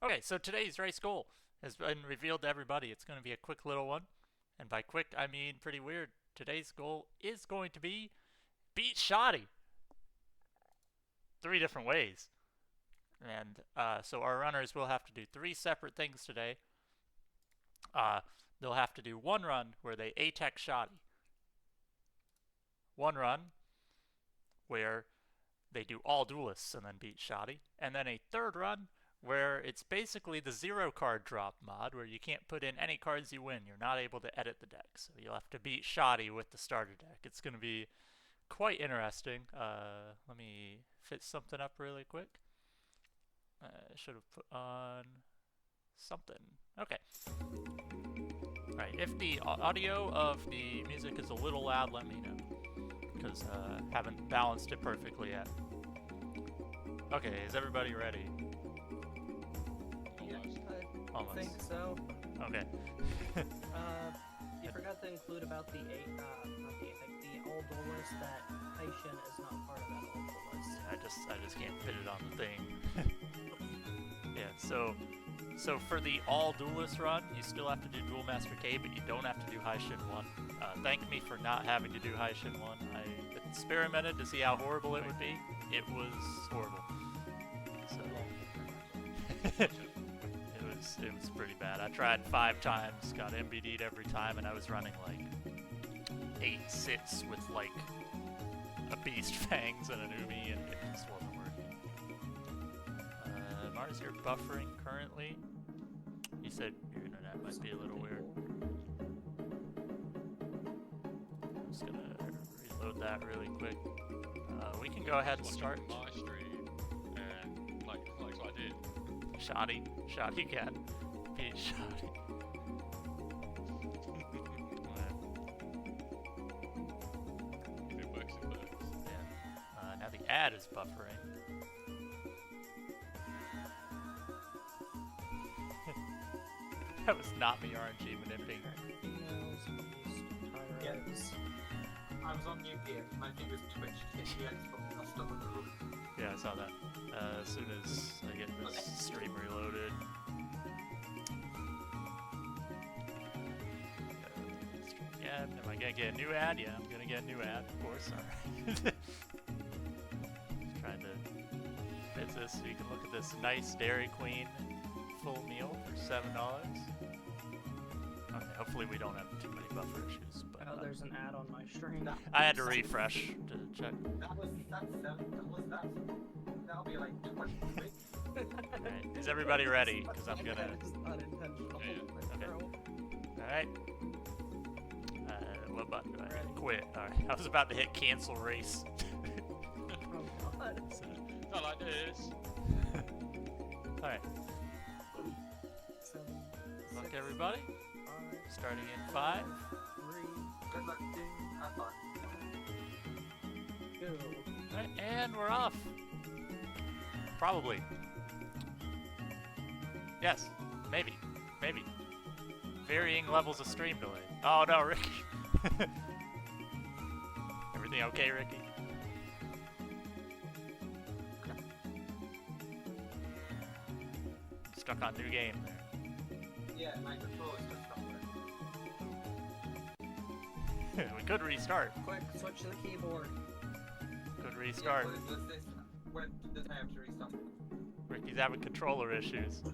Okay, so today's race goal has been revealed to everybody. It's going to be a quick little one. And by quick, I mean pretty weird. Today's goal is going to be beat Shoddy 3 different ways. And so our runners will have to do 3 separate things today. Uh, they'll have to do one run where they A-Tech Shoddy. One run where they do all duelists and then beat Shoddy. And then a third run where it's basically the 0 card drop mod where you can't put in any cards you win. You're not able to edit the deck. So you'll have to beat Shoddy with the starter deck. It's going to be quite interesting. Let me fit something up really quick. I should have put on something. Okay. Alright, if the audio of the music is a little loud, let me know. Because I haven't balanced it perfectly yet. Okay, is everybody ready? I think so. Okay. You forgot to include about the all duel list that Haitian is not part of that all duel list. I just can't fit it on the thing. Yeah, so for the all duelist run, you still have to do Duel Master K, but you don't have to do Haitian 1. Thank me for not having to do Haitian 1. I experimented to see how horrible it would be. It was horrible. So it was pretty bad. I tried 5 times, got MBD'd every time, and I was running like 8 sits with like a Beast Fangs and an Umi, and it just wasn't working. Mars, you're buffering currently. You said your internet might be a little weird. I'm just gonna reload that really quick. We can go ahead and start. My stream, and like I did. Shoddy again. Beat Shoddy. If it works, it works. Yeah. Now the ad is buffering. That was not me RNG manipulating. Yes. I was on mute here. My fingers twitched. Yeah, I saw that. As soon as I get this stream reloaded. Yeah, am I gonna get a new ad? Yeah, I'm gonna get a new ad, of course. Alright. Trying to fix this so you can look at this nice Dairy Queen full meal for $7. Okay, hopefully we don't have too many buffer issues. But, Oh, there's an ad on my stream. I had to refresh to check. That'll be like 20 clicks. Alright, is everybody ready? Because I'm gonna... That is unintentional. Okay. Alright. What button do I hit? Quit. Alright, I was about to hit cancel race. Oh god. So, Not like this. Alright, good luck everybody. Starting in 5. 3, Good luck, dude. Have fun. 2. Alright, and we're off. Probably. Yes. Maybe. Maybe. Varying levels of stream delay. Oh no, Ricky. Everything okay, Ricky? Stuck on new game there. Yeah, my controller's just not working. We could restart. Quick, switch to the keyboard. Could restart. Yeah, what is this? When does I have to restart? Ricky's having controller issues. I'm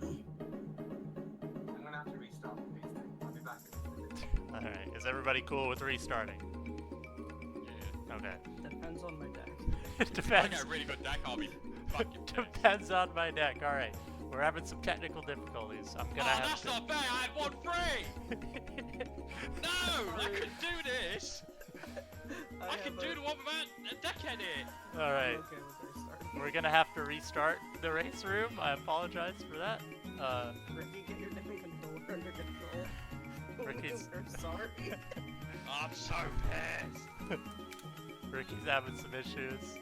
gonna have to restart these things. I'll be back in a minute. Alright, is everybody cool with restarting? Yeah. Okay. Depends on my deck. It I depends. get a really good deck, I'll be fucking pissed. Depends on my deck. Alright. We're having some technical difficulties. I'm gonna have that's to... not fair, I had 1 free! No! I can do this! I can do the one without a deck edit! Alright. Okay with restart. We're gonna have to restart the race room. I apologize for that. Ricky, get your damn controller under control. Ricky's... We're sorry. I'm so pissed! Ricky's having some issues.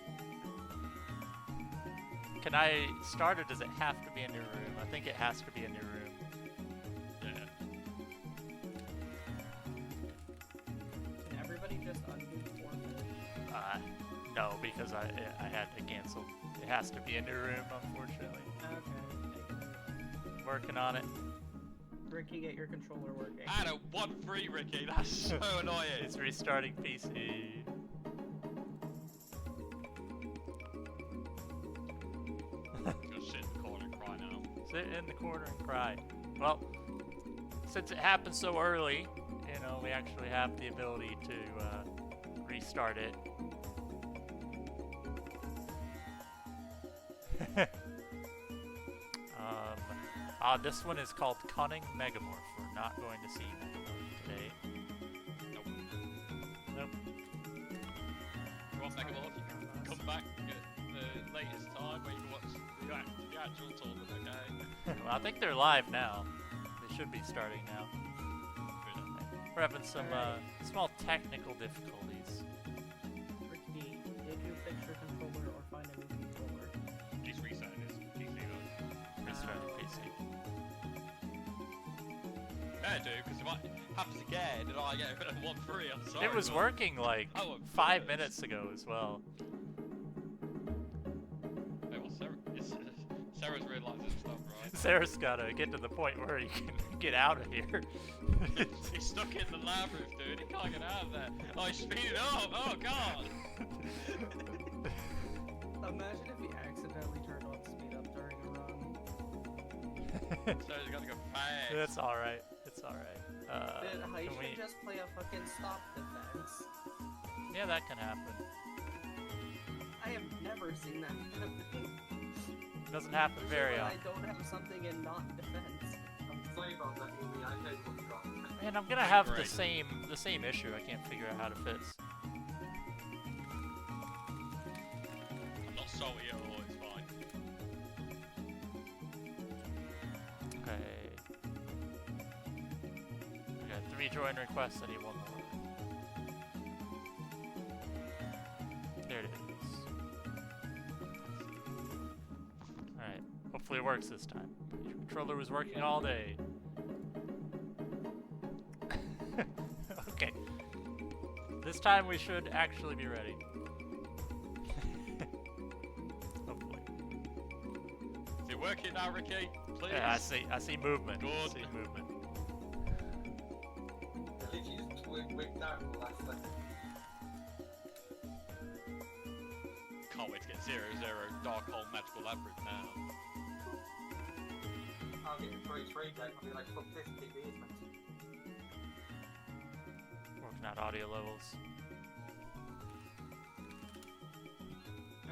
Can I start or does it have to be in your room? I think it has to be in your room. Yeah. Can everybody just undo forfeit? No, because I had to cancel. It has to be in your room, unfortunately. Okay. working on it. Ricky, get your controller working. I don't want free, Ricky. That's so annoying. It's restarting PC. Just sit in the corner and cry now. Sit in the corner and cry. Well, since it happened so early, you know, we actually have the ability to restart it. This one is called Cunning Megamorph. We're not going to see Megamorph today. Nope. Nope. You want Megamorph? You can come back at the latest time where you can watch the actual tournament, okay? Well, I think they're live now. They should be starting now. We're having some small technical difficulties. Ricky, did you fix your controller or find a new controller? Just reset this PC though. Restarting okay. PC. Yeah, dude, because if it happens again, then I get a 1-3, I'm sorry. It was but- working like I want 5 first. minutes ago as well. Wait, what, Sarah's realising stuff, right? Ceres gotta get to the point where he can get out of here. He's stuck in the lab roof, dude. He can't get out of there. Oh, he's speeding up. Oh, God. Imagine if he accidentally turned on speed up during a run. Sarah's got to go fast. It's alright. It's alright. Did Can Haisha we... just play a fucking stop defense? Yeah, that can happen. I have never seen that happen. Doesn't happen Usually very when often. I don't have something in not defense. I'm sorry about that, Amy. I played one drop. Man, I'm gonna have Great. the same issue. I can't figure out how to fix. I'm not salty at all. It's fine. Okay. We got 3 join requests. I need 1 more. There it is. Alright. Hopefully it works this time. Your controller was working all day. Okay. This time we should actually be ready. Hopefully. Is it working now, Ricky? Please? Yeah, I see movement. I Good. see movement. I literally just wigged out in the last second. Can't wait to get 0-0 Dark Hole Magical Labyrinth now. I'll get a free trade game. I'll be like, fuck this, keep these, mate. Working out audio levels.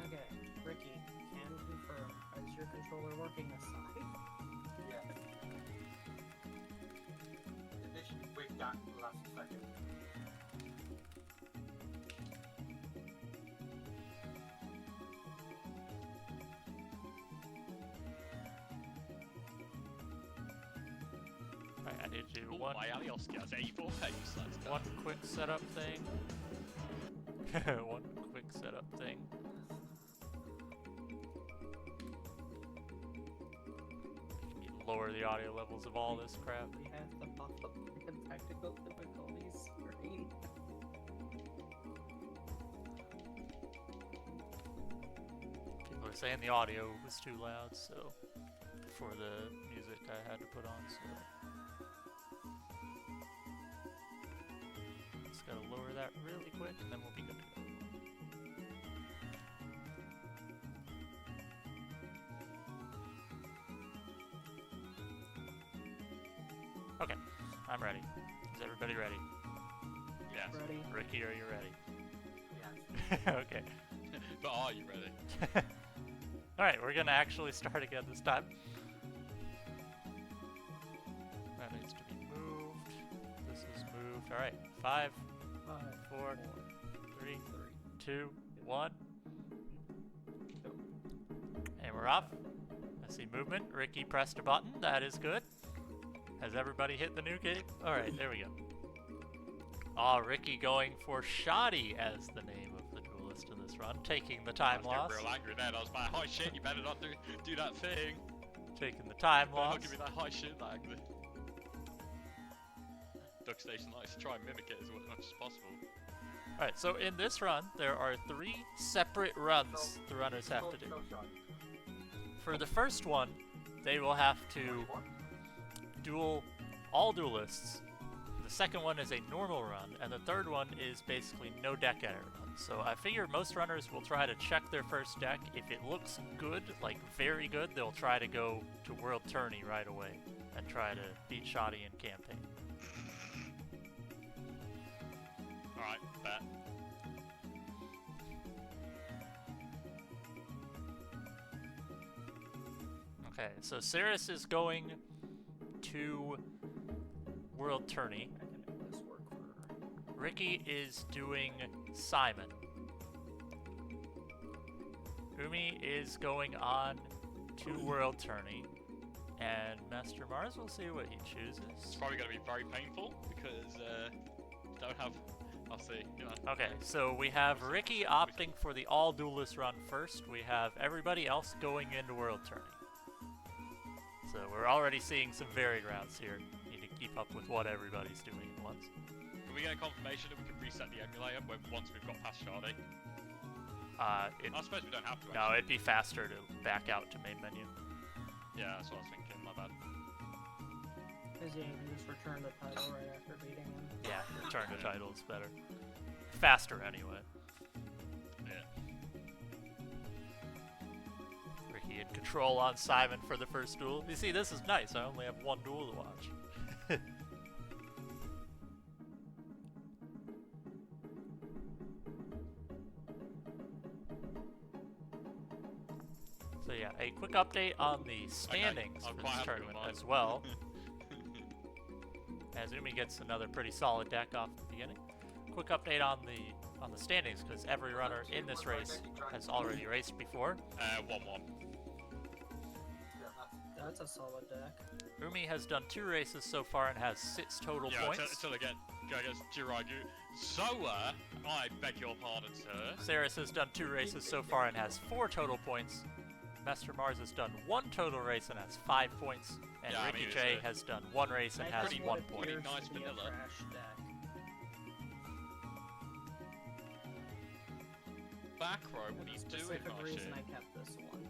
Okay, Ricky, can confirm. Is your controller working this side? Yeah. It literally wigged out in the last second. Right, I need to do Oh, one my Alioski has 84 pace. Let's go. one quick setup thing. One quick setup thing. Need to lower the audio levels of all this crap. We have the pop-up and technical difficulties screen. People are saying the audio was too loud, so for the music I had to put on, so just gotta lower that really quick and then we'll be good to go. Okay, I'm ready. Is everybody ready? Yes. Ready? Ricky, are you ready? Yes. Okay. But are you ready? Alright, we're gonna actually start again this time. That needs to be moved. This is moved. Alright, 5, 4, 3, 2, 1. And we're off. I see movement. Ricky pressed a button. That is good. Has everybody hit the new game? Alright, there we go. Aw, Ricky going for Shoddy as the name of the duelist in this run, taking the time I was loss. getting real angry then. I was like, oh shit, you better not do that thing. Taking the time Better loss. not give me that high shit that angry. Duck Station likes to try and mimic it as much as possible. Alright, so in this run, there are 3 separate runs the runners have to do. For the first one, they will have to duel all duelists. The second one is a normal run, and the third one is basically no deck edit run. So I figure most runners will try to check their first deck. If it looks good, like very good, they'll try to go to World Tourney right away and try to beat Shoddy in campaign. Alright, bet. Okay, so Ceres is going to World Tourney. I can make this work for her. Ricky is doing Simon. Umi is going on to World Tourney. And MasterMarz, we'll see what he chooses. It's probably going to be very painful because don't have. I'll see. You know. Okay, so we have Ricky opting for the all duelist run first. We have everybody else going into World Tourney. So we're already seeing some varied routes here. Need to keep up with what everybody's doing at once. Can we get a confirmation that we can reset the emulator once we've got past Shardy? I suppose we don't have to. No, Actually. it'd be faster to back out to main menu. Yeah, that's what I was thinking. My bad. Because yeah, you can just return the title right after beating him. Yeah, return to title is better. Faster anyway. Yeah. Ricky in control on Simon for the first duel. You see, this is nice. I only have one duel to watch. So yeah, a quick update on the standings I'm for quite this happy with tournament mine. as well. As Umi gets another pretty solid deck off at the beginning. Quick update on the standings, because every runner in this race has already raced before. 1-1. That's a solid deck. Umi has done 2 races so far and has 6 total Yeah, points. until again, go against Jiraiya. Zoa, I beg your pardon, sir. Ceres has done 2 races so far and has 4 total points. MasterMarz has done 1 total race and has 5 points. And Yeah, I mean, rickyjay has done 1 race and has pretty 1 what point. appears nice to be a vanilla. trash deck. Back row, what are There's you a doing, specific my reason shit? I kept this one.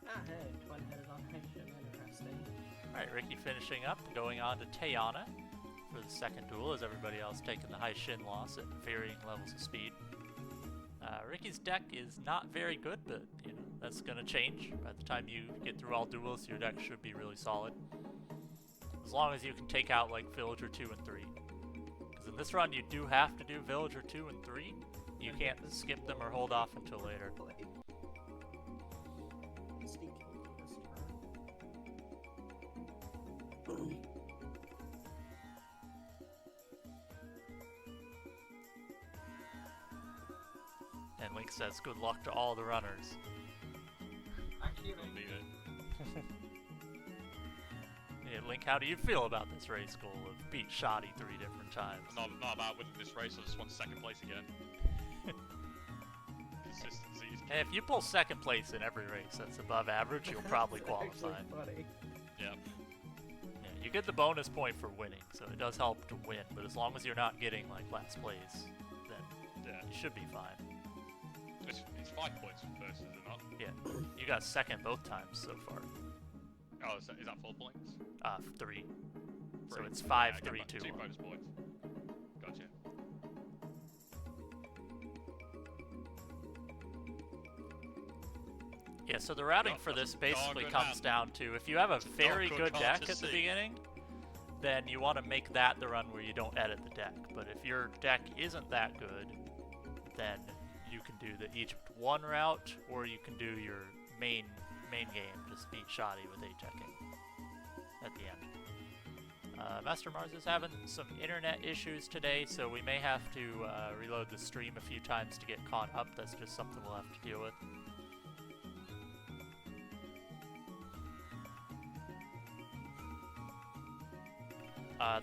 Ah, hey, twin-headed on Haitian, interesting. Alright, Ricky finishing up, going on to Tayana for the second duel, as everybody else taking the high shin loss at varying levels of speed. Ricky's deck is not very good, but you know that's gonna change. By the time you get through all duels, your deck should be really solid. As long as you can take out like Villager 2 and 3. Because in this run you do have to do Villager 2 and 3. You can't skip them or hold off until later. Misty killed me this turn. And Link says good luck to all the runners. Thank you. Don't need it. Yeah, Link, how do you feel about this race goal of beat Shoddy 3 different times? Not about winning this race, I just want second place again. Consistency is key. And if you pull second place in every race that's above average, you'll probably That's actually qualify. funny. Yeah. Yeah, you get the bonus point for winning, so it does help to win, but as long as you're not getting like last place, then Yeah. you should be fine. It's 5 points for first, is it not? Yeah, you got second both times so far. Oh, is that 4 points? 3. So Three. it's 5, Yeah, 3, okay, 2, 2 1. bonus points. Gotcha. Yeah, so the routing Not- for this not basically good comes hand. down to if you have a very good good card deck to at the see. beginning, then you want to make that the run where you don't edit the deck. But if your deck isn't that good, then you can do the each one route, or you can do your main game, just beat Shoddy with 8 decking at the end. MasterMarz is having some internet issues today, so we may have to reload the stream a few times to get caught up. That's just something we'll have to deal with.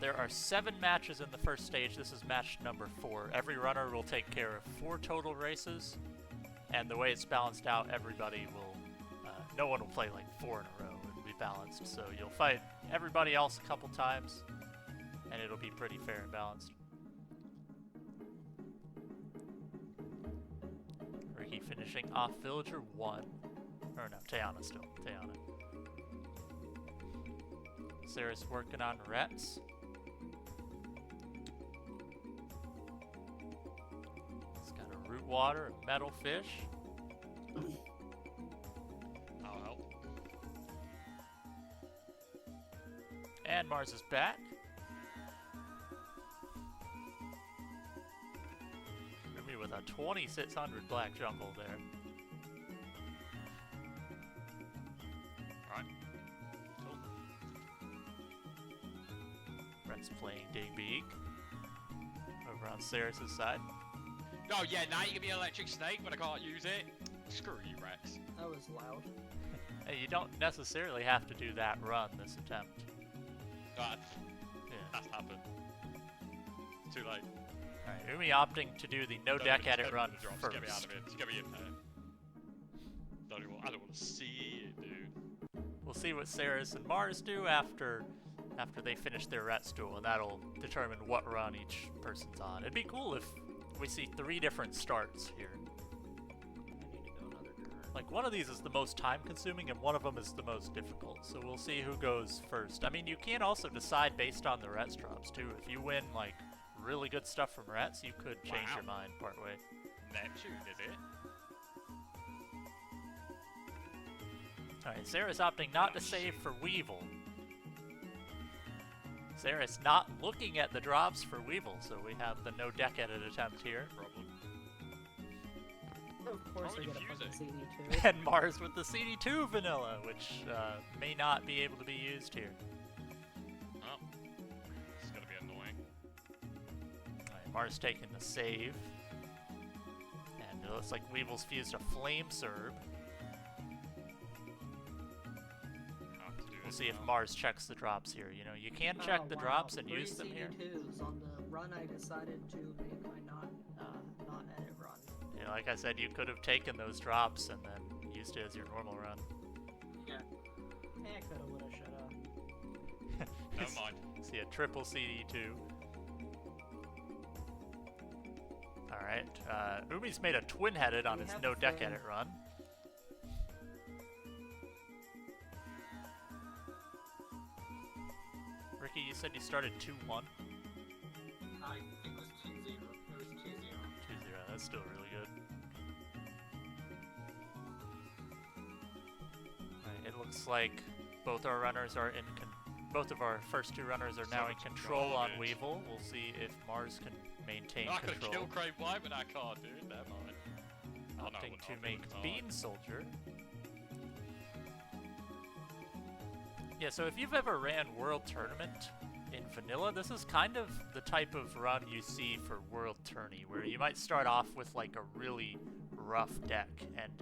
There are 7 matches in the first stage. This is match number 4. Every runner will take care of 4 total races, and the way it's balanced out, everybody will, no one will play like 4 in a row. It'll be balanced, so you'll fight everybody else a couple times, and it'll be pretty fair and balanced. Ricky finishing off Villager 1. Or no, Tayana still. Tayana. Ceres working on Rets. It's got a root water, a metal fish. I'll help. And Marz is back. Umi with a 2600 black jungle there. Alright. Cool. Reds playing Digbeak. Over on Ceres' side. Oh yeah, now you give me an electric snake, but I can't use it. Screw you, Rex. That was loud. Hey, you don't necessarily have to do that run this attempt. That, Yeah. that's happened. Too late. Alright, Umi opting to do the no deck edit run Just first. get me out of it. Just get me in there. I don't want to see it, dude. We'll see what Ceres and Marz do after they finish their Rets duel, and that'll determine what run each person's on. It'd be cool if we see 3 different starts here. I need to go another turn. Like, one of these is the most time-consuming, and one of them is the most difficult, so we'll see who goes first. I mean, you can also decide based on the Rets drops, too. If you win, like, really good stuff from Rets, you could change your mind partway. Neptune, is it? Alright, Ceres opting not to save for Weevil. Ceres not looking at the drops for Weevil, so we have the no deck edit attempt here. Problem. Of course Why I would get a you use fucking it? CD2. And Marz with the CD2 vanilla, which may not be able to be used here. Oh. This is gonna be annoying. Alright, Marz taking the save. And it looks like Weevil's fused a Flame Serb. Have to do We'll this see if now. Marz checks the drops here. You know, you can check Oh, the wow. drops and 3 use them here. CD2s on the run I decided to make my non-edit run. Yeah, like I said, you could have taken those drops and then used it as your normal run. Yeah. Eh, coulda, woulda, shoulda. Never mind. See a triple CD2. Alright, Umi's made a twin-headed on We his have no deck fair. edit run. Ricky, you said you started 2-1? I think it was 2-0. It was 2-0. 2-0, that's still really good. Alright, it looks like both our runners are in both of our first 2 runners are now in much control on garbage. Weevil. We'll see if Marz can maintain I could have control. killed Crave White, but I can't, dude. Never mind. Oh, no, I Opting wouldn't to have, make it's hard. Bean Soldier. Yeah, so if you've ever ran World Tournament in Vanilla, this is kind of the type of run you see for World Tourney, where you might start off with like a really rough deck, and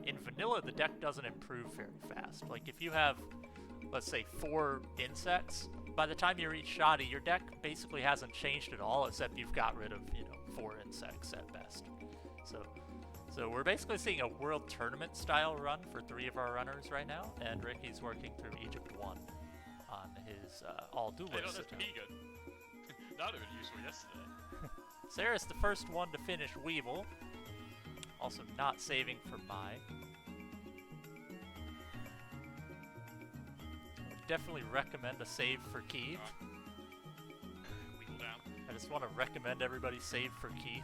in Vanilla the deck doesn't improve very fast. Like if you have, let's say, 4 insects, by the time you reach Shoddy, your deck basically hasn't changed at all, except you've got rid of, 4 insects at best. So we're basically seeing a World Tournament style run for 3 of our runners right now, and Ricky's working through Egypt 1 on his all Hey, look, duelist there's attempt. Pegan. That would have been useful yesterday. Ceres, the first one to finish Weevil. Also not saving for Mai. Would definitely recommend a save for Keith. Wheel down. I just want to recommend everybody save for Keith.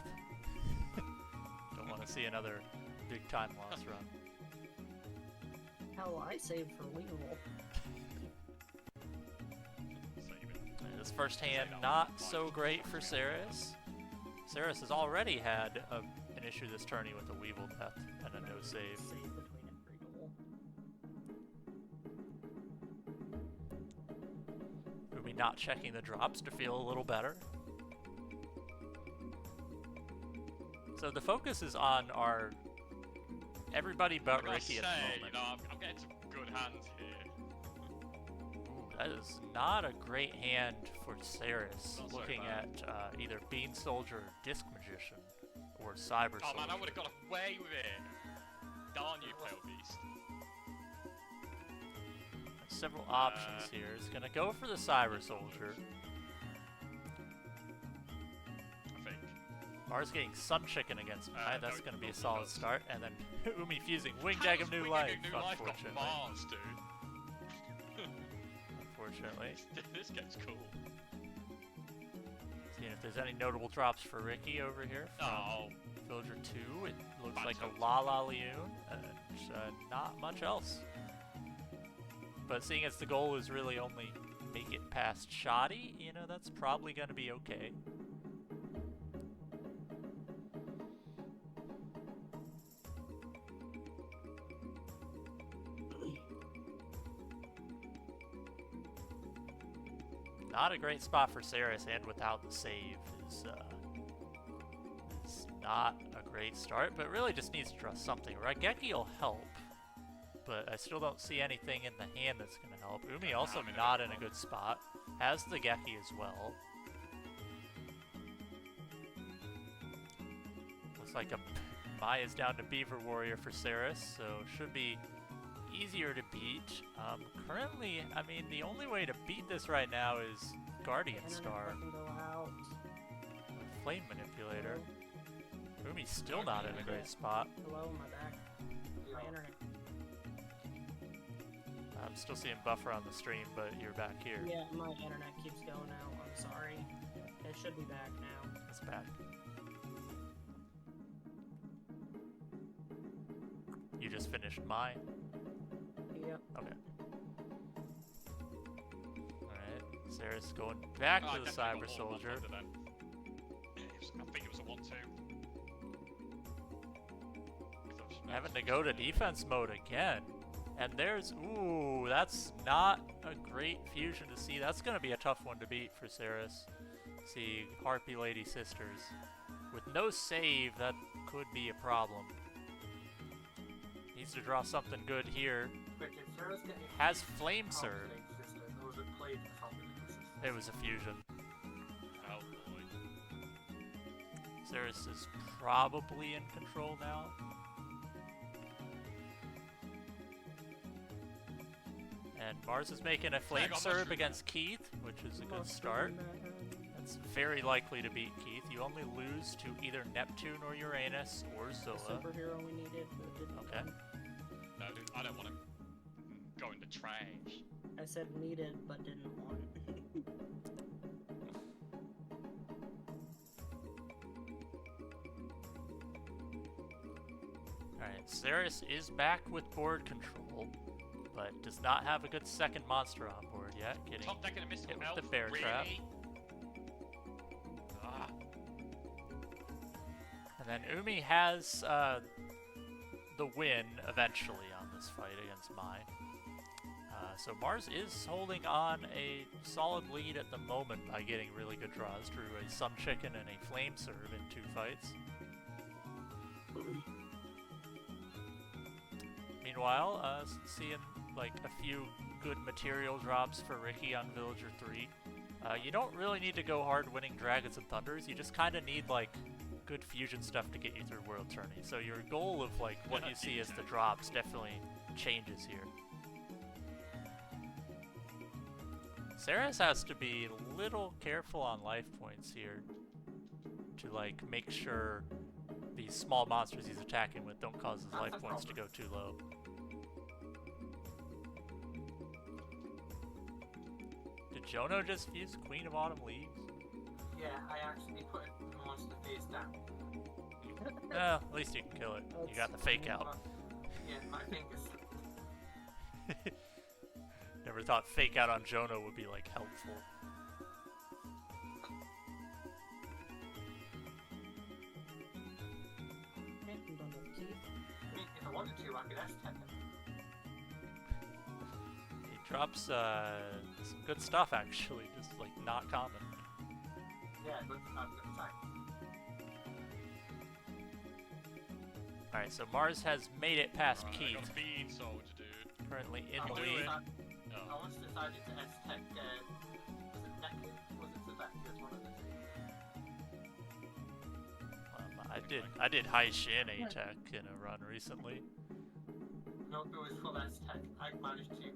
Don't want to see another big time loss run. Hell, I saved for Weevil. Save it. This first hand not so great for Ceres. Ceres has already had an issue this tourney with a Weevil death and a no save. Save between every duel. Umi not checking the drops to feel a little better. So the focus is on our everybody but I gotta Ricky say, at the moment. I'm getting some good hands here. Ooh, that is not a great hand for Ceres. Not so Looking bad. at either Bean Soldier, Disc Magician, or Cyber Oh Soldier. man, I would have got away with it. Darn you, Pale Beast. Several options here. It's gonna go for the Cyber Soldier. I think. Mars getting Sun Chicken against Mai. That's no, going to be a no, solid no. start. And then Umi fusing Winged How Egg does of New Winged Life, Egg of New Life got unfortunately. Mars, dude? Unfortunately. This game's cool. Seeing if there's any notable drops for Ricky over here from Oh, Villager 2. It looks Bad like toes. a La La Leon, and not much else. But seeing as the goal is really only make it past Shoddy, you know, that's probably going to be okay. Not a great spot for Ceres, and without the save is not a great start, but really just needs to draw something. Raigeki will help, but I still don't see anything in the hand that's going to help. Umi also I'm in a not good in a spot. good spot. Has the Geki as well. Looks like Maya's down to Beaver Warrior for Ceres, so should be easier to beat. Currently, I mean, the only way to beat this right now is Guardian Internet Star fucking go out. with Flame Manipulator. Hello? Umi's still not in a great spot. Hello, my back. Yeah. My internet. I'm still seeing buffer on the stream, but you're back here. Yeah, my internet keeps going out. I'm sorry. It should be back now. It's back. You just finished mine. Yep. Okay. Alright. Ceres going back Oh, I to the definitely Cyber got all Soldier. one-handed then. I think it was a 1-2. Having to go to defense mode again. And there's, ooh, that's not a great fusion to see. That's going to be a tough one to beat for Ceres. See, Harpy Lady Sisters. With no save, that could be a problem. Needs to draw something good here. But if Sarah's getting Has Flame Serve. or was it played from the system? It was a fusion. Oh boy. Ceres is probably in control now. And Mars is making a Flame got Serve mushroom. against Keith, which is a good start. That's very likely to beat Keith. You only lose to either Neptune or Uranus or The Zola. superhero we needed, but didn't Okay. come. No, dude, I don't want to go in the trash. I said needed, but didn't want. Alright, Ceres is back with board control, but does not have a good second monster on board yet. Getting Top deck and a mystical hit with elf. the bear really? trap. Ah, And then Umi has the win eventually on this fight against Mai. So Mars is holding on a solid lead at the moment by getting really good draws. Drew a Sun Chicken and a Flame Serve in 2 fights. Meanwhile, seeing like a few good material drops for Ricky on Villager 3. You don't really need to go hard winning Dragons and Thunders. You just kind of need like good fusion stuff to get you through World Tourney. So your goal of like what you see as the drops definitely changes here. Ceres has to be a little careful on life points here to like make sure these small monsters he's attacking with don't cause his life points to go too low. Did Jono just fuse Queen of Autumn Leaves? Yeah, I actually put the monster face down. Well, at least you can kill it. You got the fake out. Yeah, my fingers. Never thought fake out on Jono would be like helpful. Okay, I'm done with Keith. I mean, if I wanted to, I could S-Tech him. He drops some good stuff actually, just like not common. Yeah, good attack. Alright, so Mars has made it past right, I Keith, got a Bean Soldier, dude. currently in I the once lead. decided- Oh. I once decided to S-Tech, was it Neku? Was it Sebek? It was one of the two. I did high Shin A-Tech in a run recently. No, it was full S-Tech. I managed to, he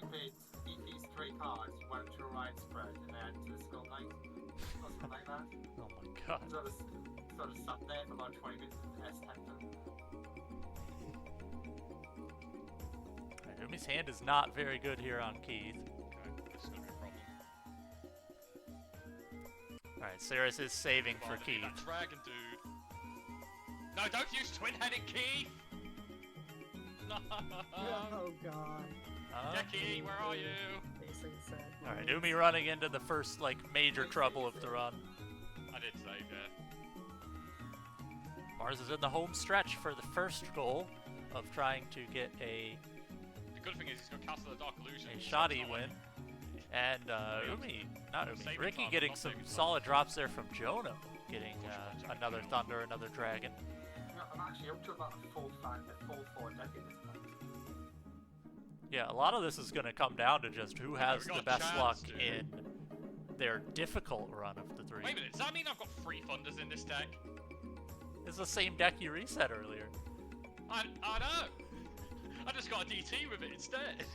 played, he used 3 cards, went to a right spread, and then to a Skull Knight. something like that. Oh my god. Sort of sat there for about 20 minutes and test them. Alright, Umi's hand is not very good here on Keith. Okay, this is gonna be a problem. Alright, Ceres is saving Come for on, Keith. that dragon dude. No, don't use twin-headed Keith! No! Oh god. Jackie, where are you? Facing sad. Alright, moments. Umi running into the first, like, major trouble of the run. I did save, yeah. Marz is in the home stretch for the first goal of trying to get a The good thing is he's got Castle of the Dark Illusion. shoddy win. And not Umi, Saving Ricky time, getting not some saving time. solid drops there from Jono. Getting another Thunder, another Dragon. No, I'm actually up to about a full 4 deck at this point. Yeah, a lot of this is going to come down to just who has we the got best chance, luck dude. in their difficult run of the 3. Wait a minute, does that mean I've got 3 Thunders in this deck? It's the same deck you reset earlier. I know! I just got a DT with it instead.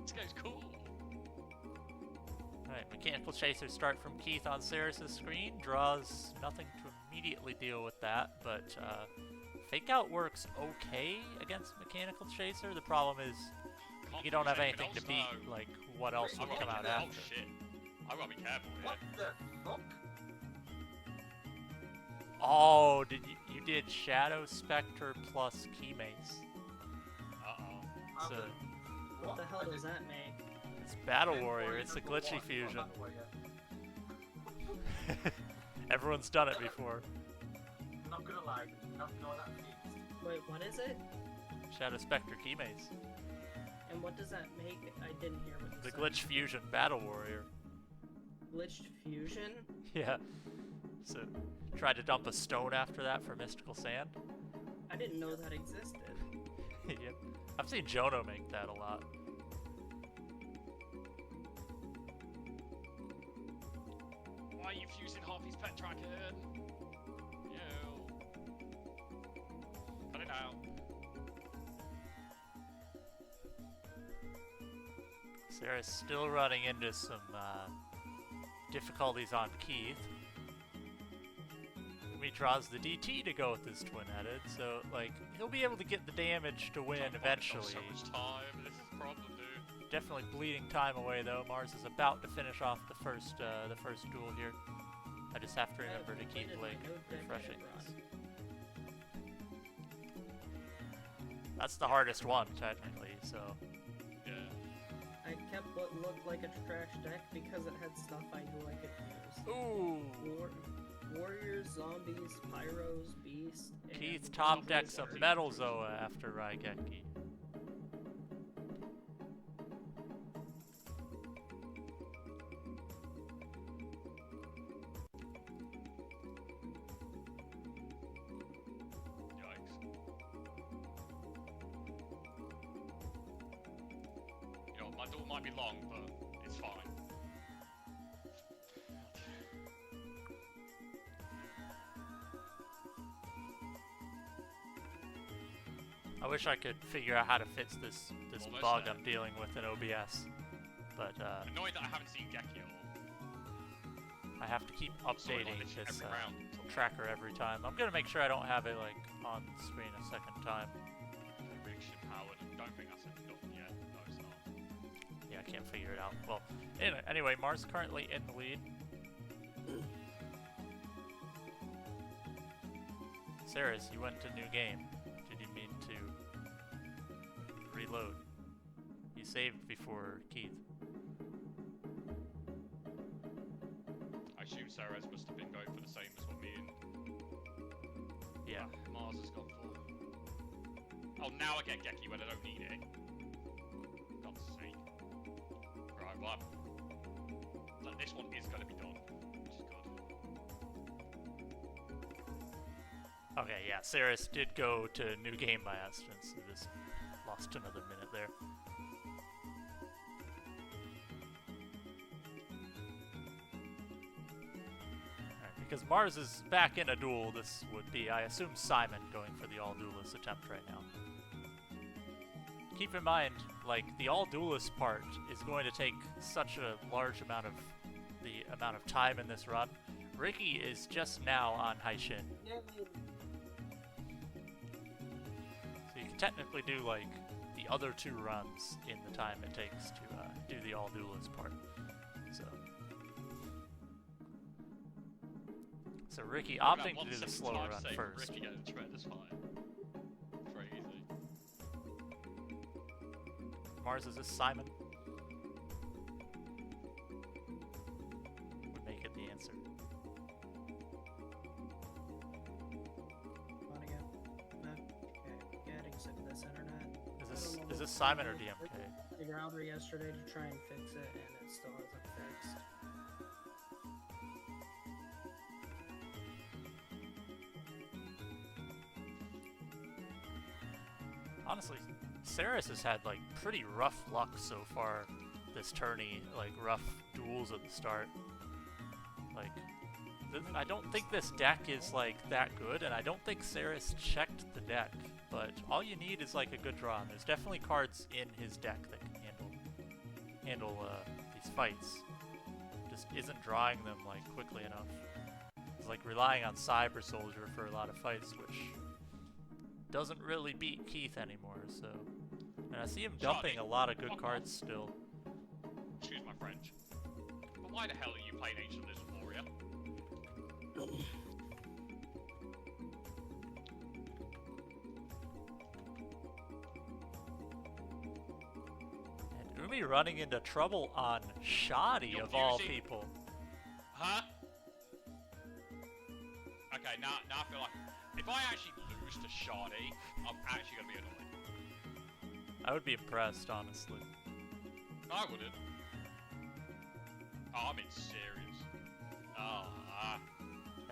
This game's cool. Alright, Mechanical Chaser start from Keith on Ceres' screen. Draws nothing to immediately deal with that, but Fake Out works okay against Mechanical Chaser. The problem is Can't you don't push have anything anything to else, beat, no. like, what else I've would gotta come be out careful. after. Oh shit. I've got to be careful here. What the fuck? Oh, you did Shadow Spectre plus Key Mace. Uh-oh. So What the hell does that make? it's Battle Warrior, it's a glitchy fusion. Everyone's done it before. I'm not gonna lie, not know that means. Wait, what is it? Shadow Spectre Key Mace. And what does that make? I didn't hear what you The said. Glitch Fusion Battle Warrior. Glitched fusion? Yeah. So, tried to dump a stone after that for Mystical Sand. I didn't know that existed. Yep. I've seen Jono make that a lot. Why are you fusing half his pet dragon? Ew. Cut it out. Ceres still running into some difficulties on Keith. He draws the DT to go with his twin-headed, so like he'll be able to get the damage to win eventually. So much time. This is a problem, dude. Definitely bleeding time away though. Marz is about to finish off the first duel here. I just have to remember to keep like refreshing this. That's the hardest one technically, so. Yeah. I kept what looked like a trash deck because it had stuff I knew I could use. Ooh! Warriors, zombies, pyros, beasts. and Keith top zombies decks a are- Metal Zoa after Raigeki. Yikes. You know, my duel might be long, but it's fine. I wish I could figure out how to fix this Almost bug there. I'm dealing with in OBS, but Annoyed that I haven't seen Geki at all. I have to keep Sort of updating like literally this every round. tracker every time. I'm gonna make sure I don't have it like on screen a second time. Big ship powered. I don't think that's enough yet. No, it's not. Yeah, I can't figure it out. Well, anyway, Marz currently in the lead. Ceres, you went to new game. Did you mean to reload? You saved before Keith. I assume Ceres must have been going for the same as what me and Yeah. Mars has gone for. Oh, now I get Geki when I don't need it. God's sake. Right, well, like, this one is going to be done, which is good. Okay, yeah, Ceres did go to new game by accident, so just lost another minute there. Alright, because Marz is back in a duel, this would be, I assume, Simon going for the all-duelist attempt right now. Keep in mind, like, the all-duelist part is going to take such a large amount of the amount of time in this run. Ricky is just now on Haishin. Yay. So you can technically do like the other 2 runs in the time it takes to do the all duelist part. So Ricky opting to do the slower run first. Ricky getting tremendous fire. Very easy. Marz, is this Simon? Would make it the answer. Come on again. No. Okay. Getting sick of this internet. Is this Simon or DMK? Figure out her yesterday to try and fix it, and it still hasn't fixed. Honestly, Ceres has had like pretty rough luck so far this tourney, like rough duels at the start. Like, I don't think this deck is like that good, and I don't think Ceres checked the deck, but all you need is like a good draw, and there's definitely cards in his deck that can handle these fights. Just isn't drawing them like quickly enough. It's like relying on Cyber Soldier for a lot of fights, which doesn't really beat Keith anymore, so... And I see him dumping a lot of good cards still. Excuse my French. But why the hell are you playing Ancient Lizard Warrior? And Umi running into trouble on Shoddy, You're of all using- people. Huh? Okay, now I feel like... If I actually lose to Shoddy, I'm actually going to be annoyed. I would be impressed, honestly. I wouldn't. Oh, I'm in Ceres.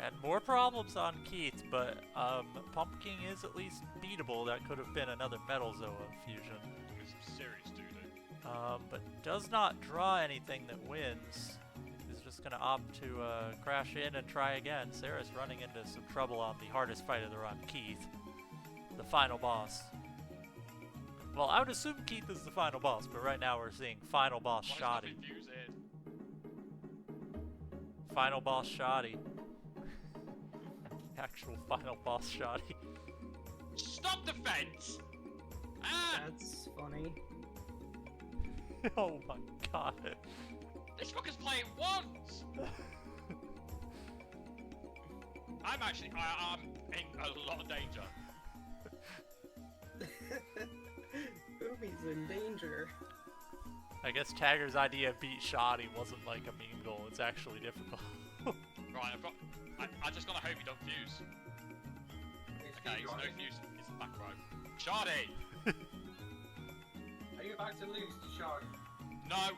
And more problems on Keith, but Pumpkin is at least beatable. That could have been another Metal Zoa fusion. With some serious doo-doo. But does not draw anything that wins. Is just going to opt to crash in and try again. Ceres running into some trouble on the hardest fight of the run, Keith. The final boss. Well, I would assume Keith is the final boss, but right now we're seeing final boss Shoddy. Final boss Shoddy. Actual final boss Shoddy. Stop the fence! Ah! That's funny. Oh my god. This fucker's playing once! I'm in a lot of danger. Umi's in danger. I guess Tagger's idea of beat Shoddy wasn't like a meme goal, it's actually difficult. Right, I just gotta hope you don't fuse. Okay, he's no fuse, he's the back row. Shoddy! Are you about to lose to Shark? No!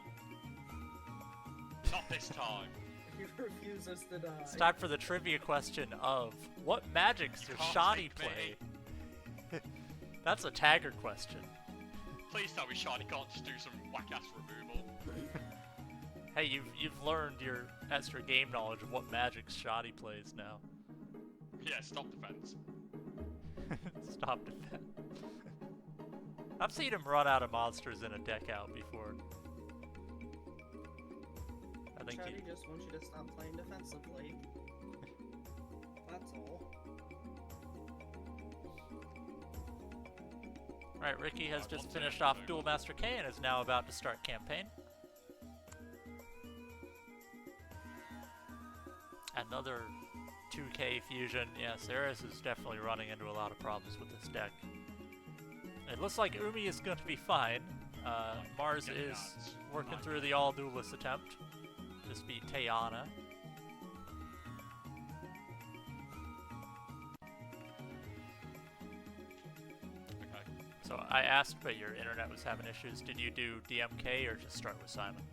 Not this time. He refuses to die. It's time for the trivia question of, what magics does can't Shoddy take play? That's a Tagger question. Please tell me Shoddy can't just do some whack-ass removal. Hey, you've learned your extra game knowledge of what magics Shoddy plays now. Yeah, stop defense. Stop defense. I've seen him run out of monsters in a deck out before. I think Charlie just wants you to stop playing defensively. That's all. Right, Ricky has Right, just one finished turn, off move Duel on. Master K and is now about to start campaign. Another 2K fusion. Yeah, Ceres is definitely running into a lot of problems with this deck. It looks like Umi is going to be fine. Marz Get is nuts. working Like through that. the all duelist attempt. Just beat Tayana. Okay. So I asked, but your internet was having issues. Did you do DMK or just start with Simon?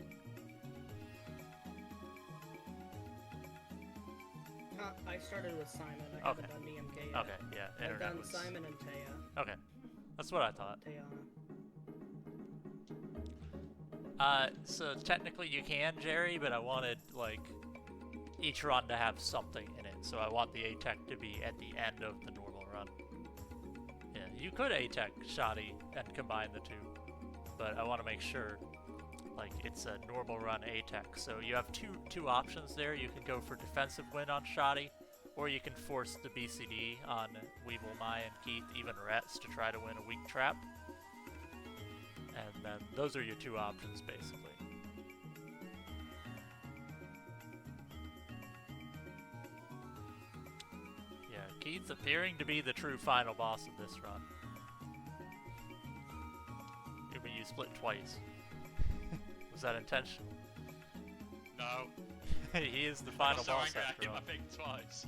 I started with Simon. I Okay. haven't done DMK yet. Okay, yeah, I've internet done was... Simon and Taya. Okay, that's what I thought. Tayana. So technically you can, Jerry, but I wanted, like, each run to have something in it. So I want the A-Tech to be at the end of the normal run. Yeah, you could A-Tech Shoddy and combine the two, but I want to make sure Like, it's a normal run A-Tech. So you have two options there. You can go for defensive win on Shoddy, or you can force the BCD on Weevil, Mai, and Keith, even Rets, to try to win a weak trap. And then those are your two options, basically. Yeah, Keith's appearing to be the true final boss of this run. You split twice. Was that intentional? No. He is the final so boss angry I after hit all. my thing twice.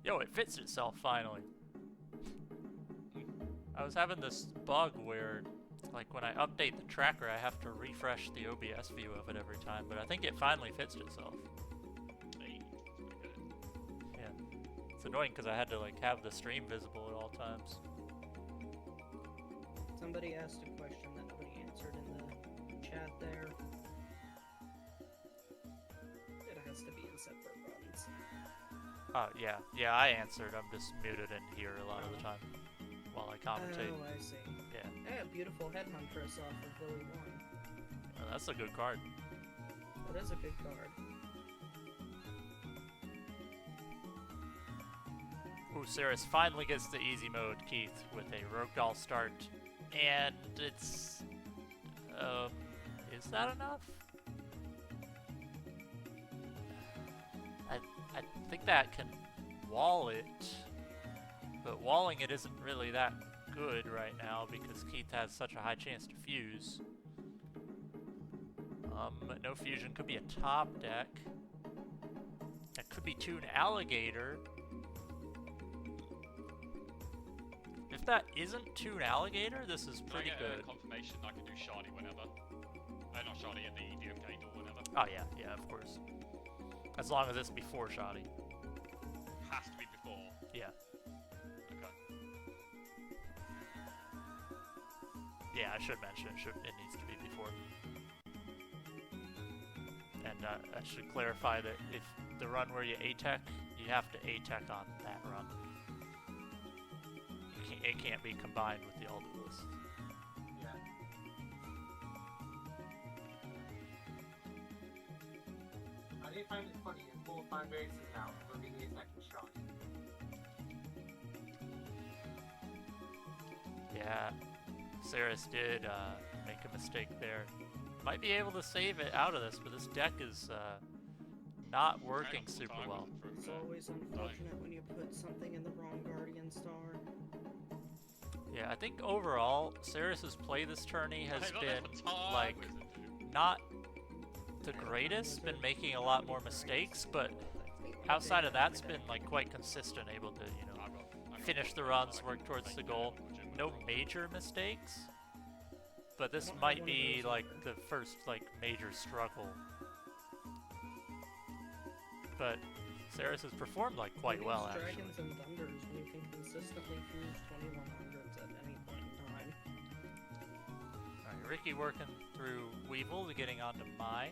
Yo, it fits itself finally. I was having this bug where, like, when I update the tracker, I have to refresh the OBS view of it every time, but I think it finally fits itself. Hey, that's pretty good. Yeah. It's annoying because I had to, like, have the stream visible at all times. Somebody asked a question that nobody answered in the chat there. It has to be in separate runs. Yeah. Yeah, I answered. I'm just muted in here a lot of the time while I commentate. Oh, I see. Yeah. Yeah, beautiful headhuntress off of Lily 1. Oh, that's a good card. That is a good card. Ooh, Ceres finally gets the easy mode, Keith, with a Rogue Doll start. And it's... is that enough? I think that can wall it, but walling it isn't really that good right now because Keith has such a high chance to fuse. No fusion could be a top deck. That could be Toon Alligator. If that isn't Toon Alligator, this is pretty Can I get good. confirmation I can do Shardy whenever? Not Shardy, at the DMK door whenever. Oh yeah, of course. As long as it's before Shoddy. Has to be before. Yeah. Okay. Yeah, I should mention it needs to be before. And I should clarify that if the run where you A-Tech, you have to A-Tech on that run. It can't be combined with the all-duelists. Yeah. I do find it funny in 4 or 5 races now, we're getting a second shot. Yeah, Ceres did make a mistake there. Might be able to save it out of this, but this deck is not working super well. It's always unfortunate when you put something in the wrong Guardian Star. Yeah, I think overall, Ceres' play this tourney has been, like, not the greatest, been making a lot more mistakes, but outside of that, it's been, like, quite consistent, able to, you know, finish the runs, work towards the goal. No major mistakes, but this might be, like, the first, like, major struggle. But Ceres has performed, like, quite well, actually. Dragons and Thunders, when you can consistently fuse 2100s at any point in time. Alright, Ricky working through Weevil, getting onto Mai.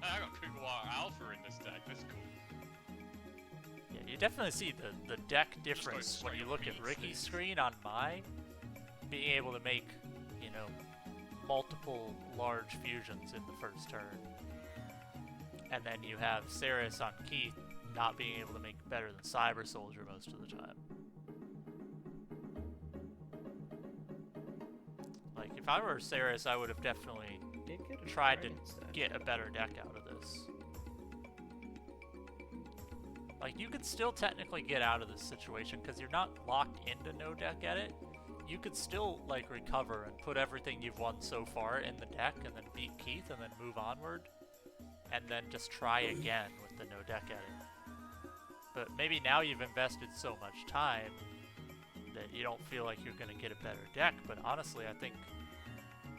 I got Kugawara Alpha in this deck, that's cool. Yeah, you definitely see the deck difference when you look at Ricky's screen on Mai, being able to make, you know, multiple large fusions in the first turn. And then you have Ceres on Keith not being able to make better than Cyber Soldier most of the time. Like, if I were Ceres, I would have definitely tried to get a better deck out of this. Like, you could still technically get out of this situation because you're not locked into no deck edit. You could still, like, recover and put everything you've won so far in the deck and then beat Keith and then move onward. And then just try again with the no deck edit. But maybe now you've invested so much time that you don't feel like you're going to get a better deck. But honestly, I think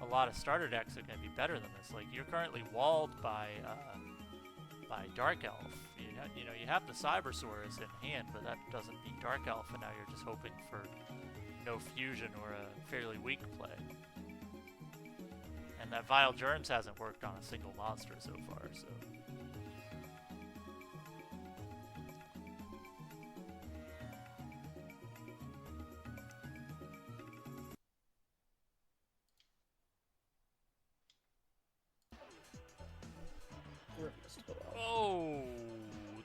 a lot of starter decks are going to be better than this. Like, you're currently walled by Dark Elf. You know, you have the Cybersaurus in hand, but that doesn't beat Dark Elf, and now you're just hoping for no fusion or a fairly weak play. And that Vile Germs hasn't worked on a single monster so far, so... missed go out. Oh,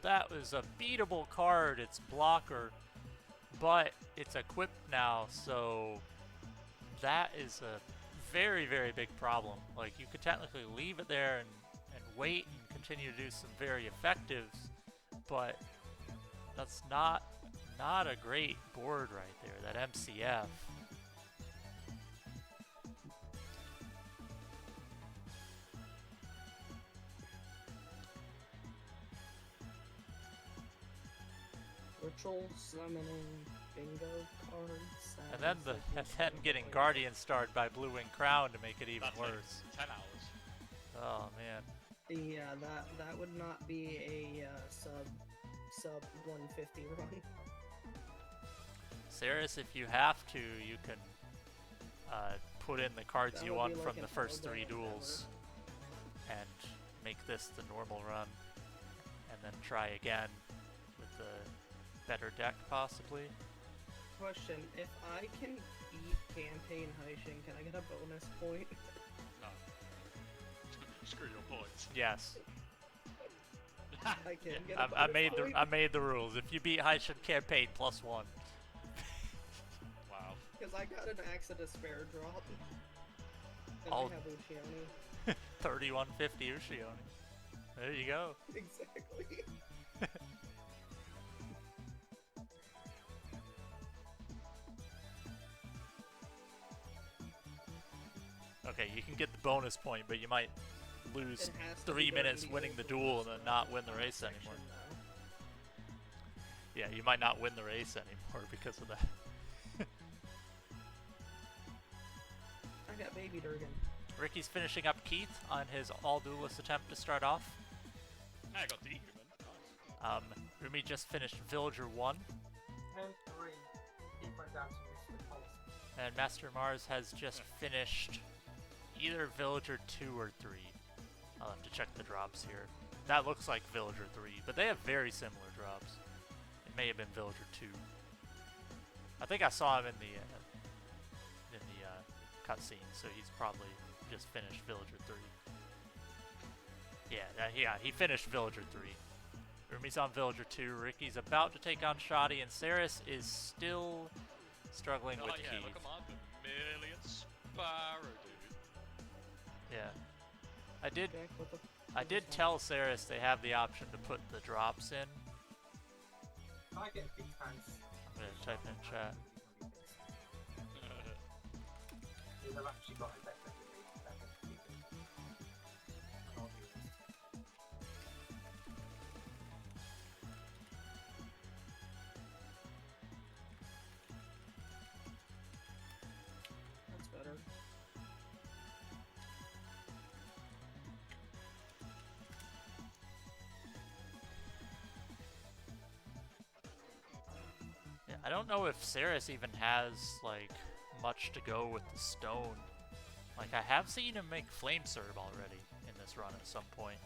that was a beatable card. It's blocker, but it's equipped now, so that is a very, very big problem. Like, you could technically leave it there and wait and continue to do some very effectives, but that's not a great board right there, that MCF. Ritual summoning bingo cards. And then getting Guardian starred by Blue Wing Crown to make it even That's like worse. 10 hours. Oh man. Yeah, that would not be a sub 150 run. Ceres, if you have to, you can put in the cards That you would want be from like the an first all-day 3 duels and make this the normal run, and then try again with the better deck possibly. Question: if I can beat campaign Heishin, can I get a bonus point? No. Screw your points. Yes. I can get a I bonus point. I made the rules. If you beat Heishin campaign, +1. Wow. Because I got an Axe of Despair drop. And I'll- I have Uchioni. 3150 Ushioni. There you go. Exactly. Okay, you can get the bonus point, but you might lose It has to 3 be minutes during the winning the old duel rules, and then though, not win the race section, anymore. though. Yeah, you might not win the race anymore because of that. I got Baby Durgan. Ricky's finishing up Keith on his all-duelist attempt to start off. Hey, I got the human. Nice. Rumi just finished Villager 1, And 3. Keep went down to Mr. Policy. and MasterMarz has just finished either Villager 2 or 3. I'll have to check the drops here. That looks like Villager 3, but they have very similar drops. It may have been Villager 2. I think I saw him in the cutscene, so he's probably just finished Villager 3. Yeah, he finished Villager 3. Rumi's on Villager 2, Ricky's about to take on Shoddy, and Ceres is still struggling Oh with yeah, Keith. look at my Vermilion Sparrow, dude. Yeah. I did Jack, what the I did tell Ceres they have the option to put the drops in. I get big hands. I'm gonna type it in chat. They've actually got a deck that can be I'll do this. That's better. Yeah, I don't know if Ceres even has like much to go with the stone. Like, I have seen him make Flame Serb already in this run at some point.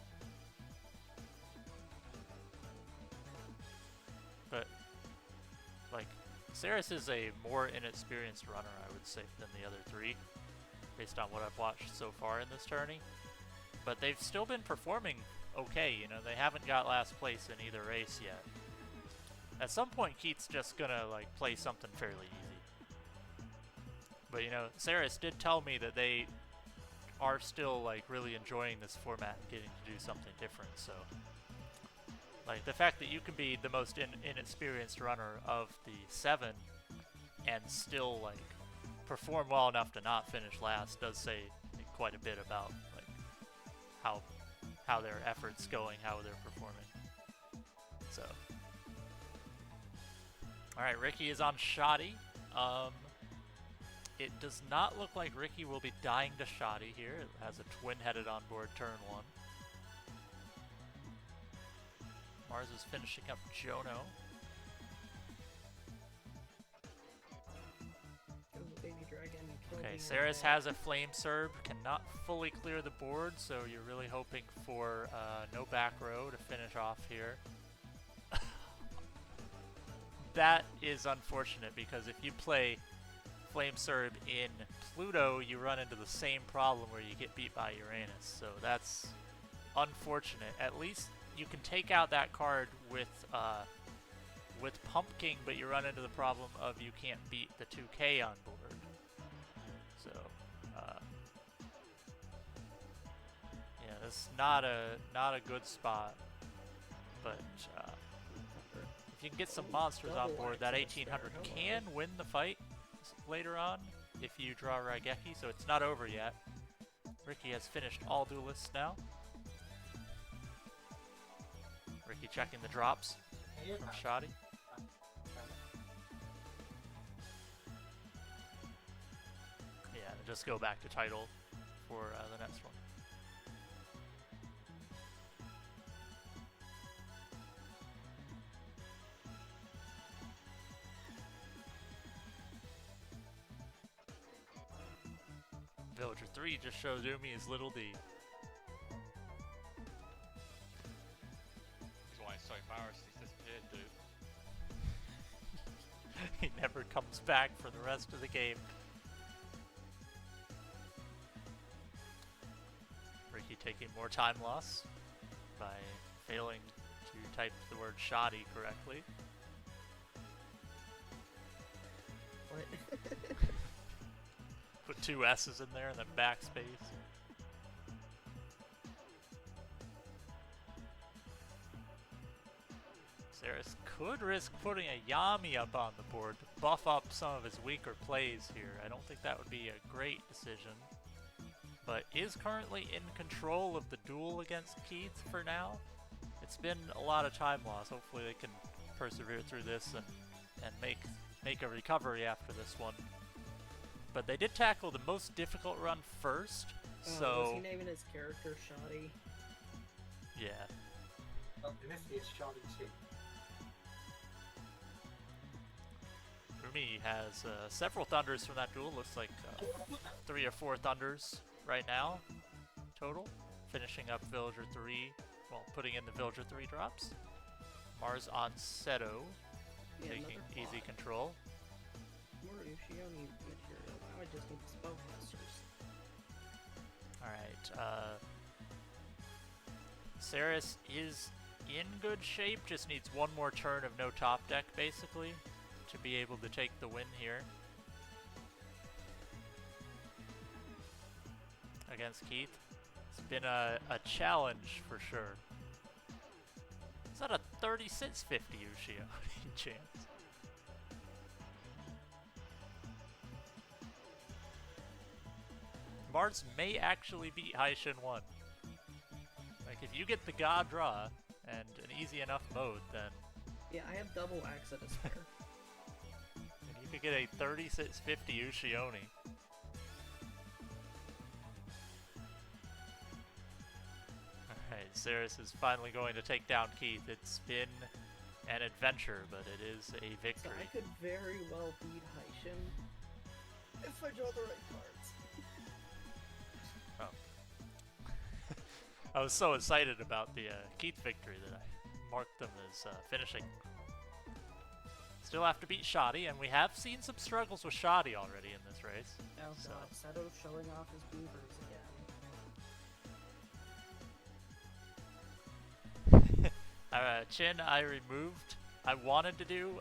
But like, Ceres is a more inexperienced runner, I would say, than the other 3, based on what I've watched so far in this tourney. But they've still been performing okay, you know, they haven't got last place in either race yet. At some point, Keith's just gonna, like, play something fairly easy. But, you know, Ceres did tell me that they are still, like, really enjoying this format and getting to do something different, so... Like, the fact that you can be the most inexperienced runner of the 7 and still, like, perform well enough to not finish last does say quite a bit about, like, how their efforts going, how they're performing. So... Alright, Ricky is on Shoddy. It does not look like Ricky will be dying to Shoddy here. It has a twin-headed on board turn 1. Mars is finishing up Jono. Ooh, Baby Dragon killed Okay, me Ceres in the- has a Flame Serb, cannot fully clear the board, so you're really hoping for no back row to finish off here. That is unfortunate, because if you play Flame Serb in Pluto, you run into the same problem where you get beat by Uranus, so that's unfortunate. At least you can take out that card with Pumpkin, but you run into the problem of you can't beat the 2K on board. So, yeah, this is not a good spot. But if you can get some monsters on board, that 1800 can win the fight later on if you draw Raigeki, so it's not over yet. Ricky has finished all duelists now. Ricky checking the drops from Shoddy. Yeah, just go back to title for the next one. Villager 3 just shows Umi as Little D. That's why he's so embarrassed he's disappeared, dude. He never comes back for the rest of the game. Ricky taking more time loss by failing to type the word shoddy correctly. What? Put 2 S's in there and then backspace. Ceres could risk putting a Yami up on the board to buff up some of his weaker plays here. I don't think that would be a great decision, but is currently in control of the duel against Keith for now. It's been a lot of time loss. Hopefully they can persevere through this and make a recovery after this one. But they did tackle the most difficult run first, so... Was he naming his character Shoddy? Yeah. Well, in this case, Charlie 2. Rumi has several thunders from that duel. Looks like 3 or 4 thunders right now, total. Finishing up Villager 3, well, putting in the Villager 3 drops. Marz on Seto, Yeah, taking another easy quad. control. More Ushioni material. Now I just need spellcasters. Alright, Ceres is in good shape, just needs one more turn of no top deck, basically, to be able to take the win here against Keith. It's been a challenge for sure. Is that a 3650 Ushioni chance? Marz may actually beat Haishin 1. Like, if you get the God draw and an easy enough mode, then Yeah, I have double axe at a spare. and you could get a 3650 Ushioni. Alright, Ceres is finally going to take down Keith. It's been an adventure, but it is a So victory. I could very well beat Haishin if I draw the right cards. I was so excited about the Keith victory that I marked them as finishing. Still have to beat Shoddy, and we have seen some struggles with Shoddy already in this race. Oh So- god, Seto's showing off his beavers again. Chin, I removed. I wanted to do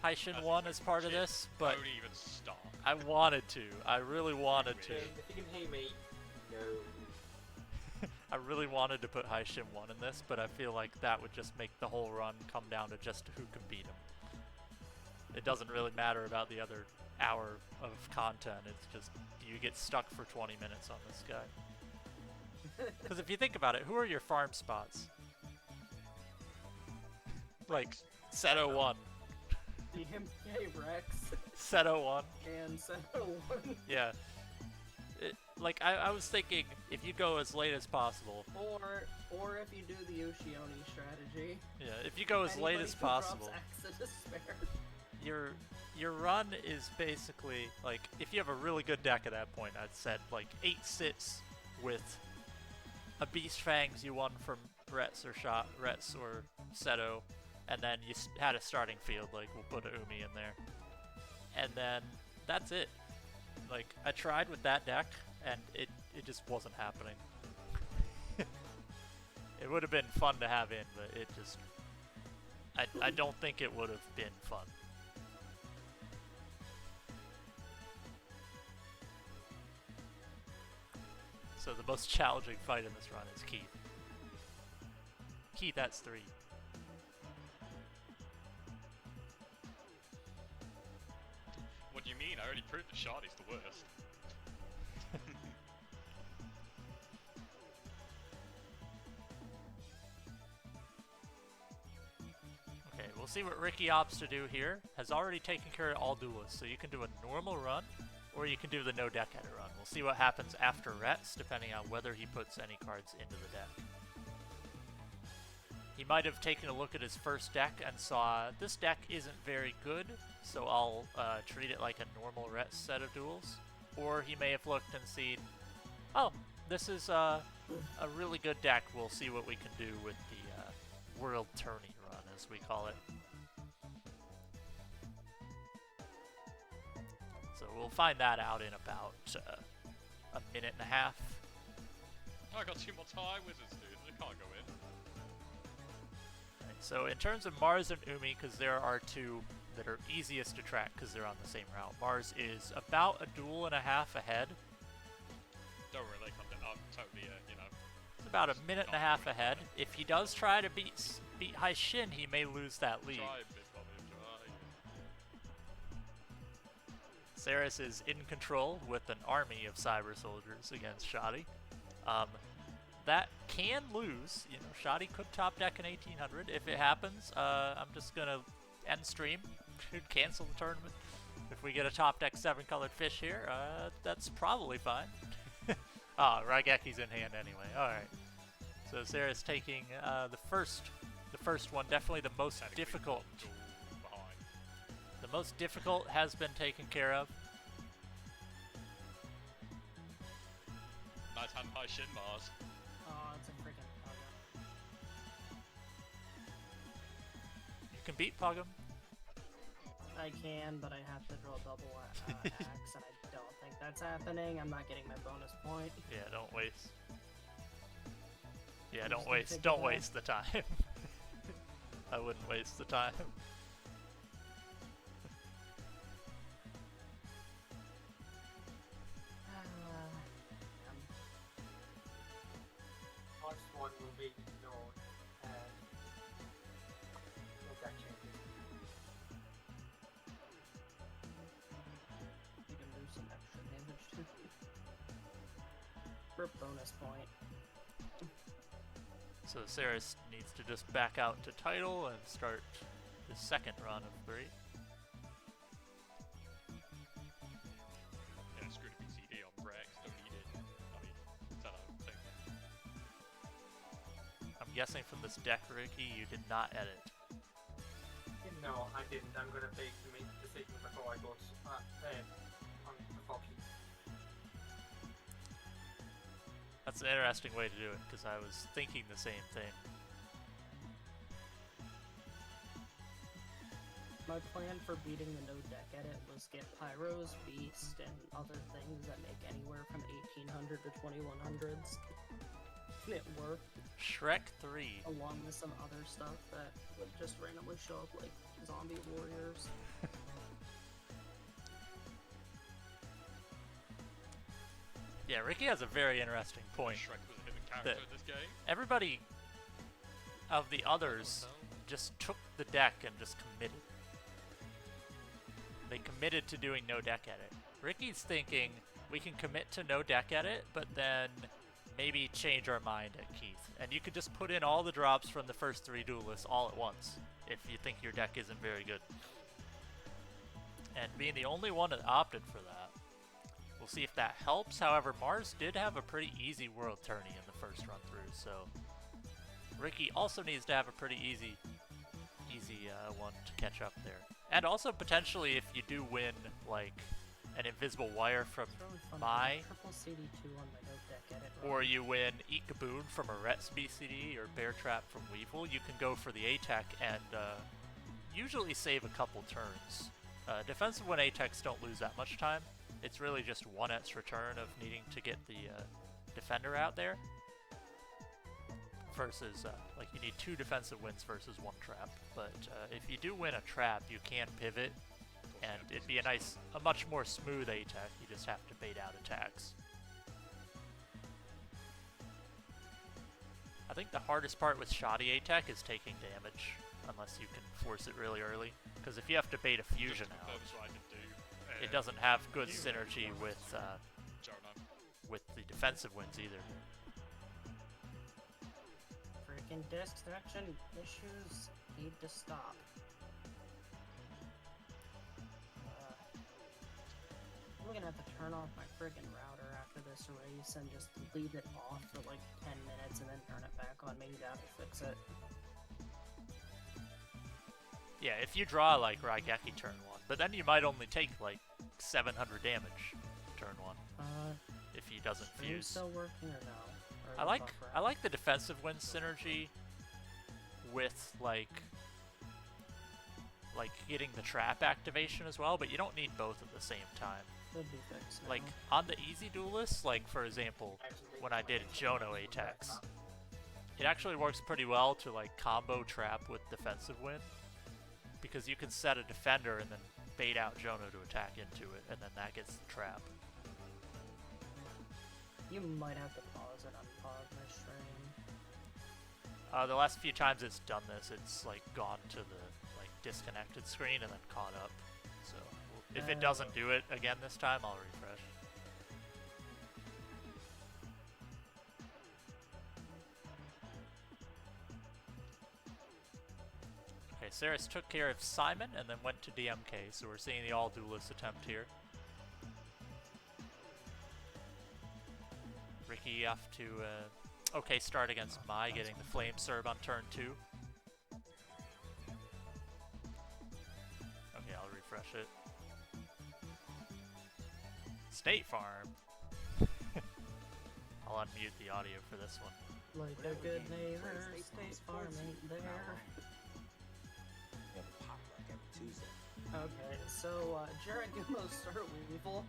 Haishin 1 as part of Chin, this, but Don't even stop. I wanted to. I really wanted to. Really? If you can hear me, no. I really wanted to put Haishin 1 in this, but I feel like that would just make the whole run come down to just who can beat him. It doesn't really matter about the other hour of content, it's just you get stuck for 20 minutes on this guy. Because if you think about it, who are your farm spots? Like, Seto 1. DMK Rex Seto 1. and Seto 1. Yeah. Like, I was thinking, if you go as late as possible, Or if you do the Ushioni strategy. yeah, if you go as late anybody as who drops possible, axe at a spare. your run is basically, like, if you have a really good deck at that point, I'd said, like, 8 sits with a Beast Fangs you won from Retz or Seto, and then you had a starting field, like, we'll put a Umi in there. And then, that's it. Like, I tried with that deck, and it just wasn't happening. It would have been fun to have in, but it just... I don't think it would have been fun. So the most challenging fight in this run is Keith. Keith, that's 3. What do you mean? I already proved that Shardy's the worst. Okay, we'll see what Ricky opts to do here. Has already taken care of all duelists, so you can do a normal run, or you can do the no deck edit run. We'll see what happens after Rets, depending on whether he puts any cards into the deck. He might have taken a look at his first deck and saw, this deck isn't very good, so I'll treat it like a normal Rets set of duels. Or he may have looked and seen, oh, this is a really good deck. We'll see what we can do with the World Tourney run, as we call it. So we'll find that out in about a minute and a half. Oh, I got 2 more tie wizards, dude. They can't go in. Right, so in terms of Marz and Umi, because there are 2 that are easiest to track because they're on the same route, Marz is about a duel and a half ahead. Don't really come to... I'm totally, you know... It's about a minute and a half ahead. If he does try to beat Hai Shin, he may lose that lead. Try, bit Bobby, try. Ceres is in control with an army of cyber soldiers against Shoddy. That can lose. You know, Shoddy could top deck an 1800. If it happens, I'm just gonna end stream, cancel the tournament. If we get a top deck 7-colored fish here, that's probably fine. Ah, Raigeki's in hand anyway. All right. So Ceres taking the first one, definitely the most difficult. Behind. The most difficult has been taken care of. Nice hand by Shin Mars. Oh, it's a freaking Pugum. You can beat Pugum. I can, but I have to draw double axe, and I don't think that's happening. I'm not getting my bonus point. Yeah, don't waste. Yeah, I'm don't just gonna waste. take Don't it out. waste the time. I wouldn't waste the time. First one will be no deck changes. You can do some extra damage too. For bonus point. So Ceres needs to just back out to title and start his second run of 3. Yeah, screw the BCD on Rex. Don't need it. I mean, is that a thing? I'm guessing from this deck, Ricky, you did not edit. No, I didn't. I'm gonna make the decision before I go to on before Keith. That's an interesting way to do it, because I was thinking the same thing. My plan for beating the no deck edit was get Pyros, Beast, and other things that make anywhere from 1800 to 2100s. And it worked, Shrek 3. along with some other stuff that would just randomly show up, like zombie warriors. Yeah, Ricky has a very interesting point. Shrek was a hidden character That- in this game. Everybody of the others just took the deck and just committed. They committed to doing no deck edit. Ricky's thinking we can commit to no deck edit, but then maybe change our mind at Keith. And you could just put in all the drops from the first 3 duelists all at once if you think your deck isn't very good. And being the only one that opted for that, we'll see if that helps. However, Marz did have a pretty easy World Tourney in the first run through, so Ricky also needs to have a pretty easy one to catch up there. And also potentially if you do win like an invisible wire from It's really fun. My, triple CD2 on my no deck edit. Run. or you win Eat Kaboon from a Rets BCD or Bear Trap from Weevil, you can go for the ATEC and usually save a couple turns. Defensive win ATECs don't lose that much time. It's really just one extra turn of needing to get the defender out there. versus, like, you need 2 defensive wins versus 1 trap. But if you do win a trap, you can pivot, and it'd be a much more smooth A-tech. You just have to bait out attacks. I think the hardest part with shoddy A-tech is taking damage, unless you can force it really early. Because if you have to bait a fusion out, it doesn't have good synergy with the defensive wins either. Freaking distraction issues need to stop. I'm gonna have to turn off my friggin' router after this race and just leave it off for like 10 minutes and then turn it back on. Maybe that'll fix it. Yeah, if you draw like Raigeki turn 1, but then you might only take like 700 damage turn 1 if he doesn't Is fuse. still working or no? Or I the like buffer I out? like the defensive win synergy with like getting the trap activation as well, but you don't need both at the same time. Should be fixed now. Like on the easy duelists, like for example, when I did Jono Atex, it actually works pretty well to like combo trap with defensive win, because you can set a defender and then bait out Jono to attack into it, and then that gets the trap. You might have to pause and unpause my stream. The last few times it's done this, it's like gone to the like disconnected screen and then caught up. So if it doesn't do it again this time, I'll refresh. Okay, Ceres took care of Simon and then went to DMK, so we're seeing the all-duelist attempt here. Ricky off to, okay start against Mai, getting the Flame Serve on turn 2. Okay, I'll refresh it. State Farm! I'll unmute the audio for this one. Like a good neighbor, State Farm ain't there. Pop like every Tuesday. Okay, so Jared Gummo start Weevil.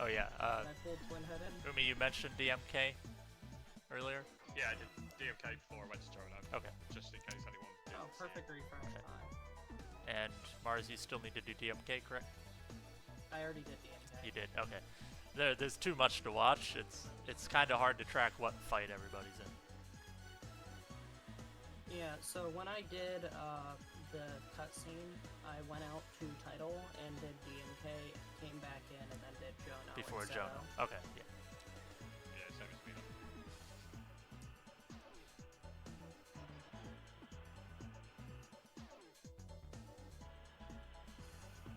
Oh yeah, And I pulled twin-headed. Umi, you mentioned DMK earlier? Yeah, I did DMK before I went to Jono. Okay. Just in case anyone didn't Oh, see perfect it. refresh Okay. time. And Marz, you still need to do DMK, correct? I already did DMK. You did, okay. There's too much to watch. It's kind of hard to track what fight everybody's in. Yeah, so when I did the cutscene, I went out to title and did DMK, came back in, and then did Jono. Before instead Jono. of- Okay, yeah. Yeah, same as me then.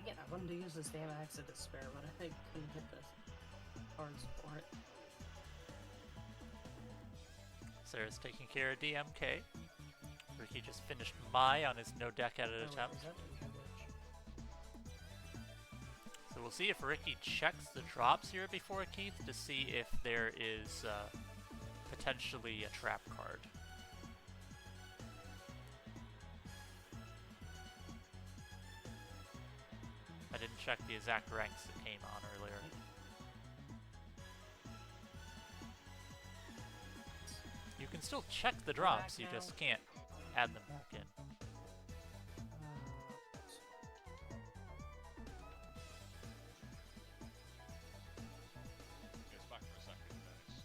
Yeah, I wanted to use this damn Axe of Despair, but I couldn't get the cards for it. Sarah's taking care of DMK. Ricky just finished Mai on his no deck edit Oh, attempt. is that the glitch? So we'll see if Ricky checks the drops here before Keith to see if there is potentially a trap card. I didn't check the exact ranks that came on earlier. You can still check the drops, you just can't add them back in. Goes back for a second, then it's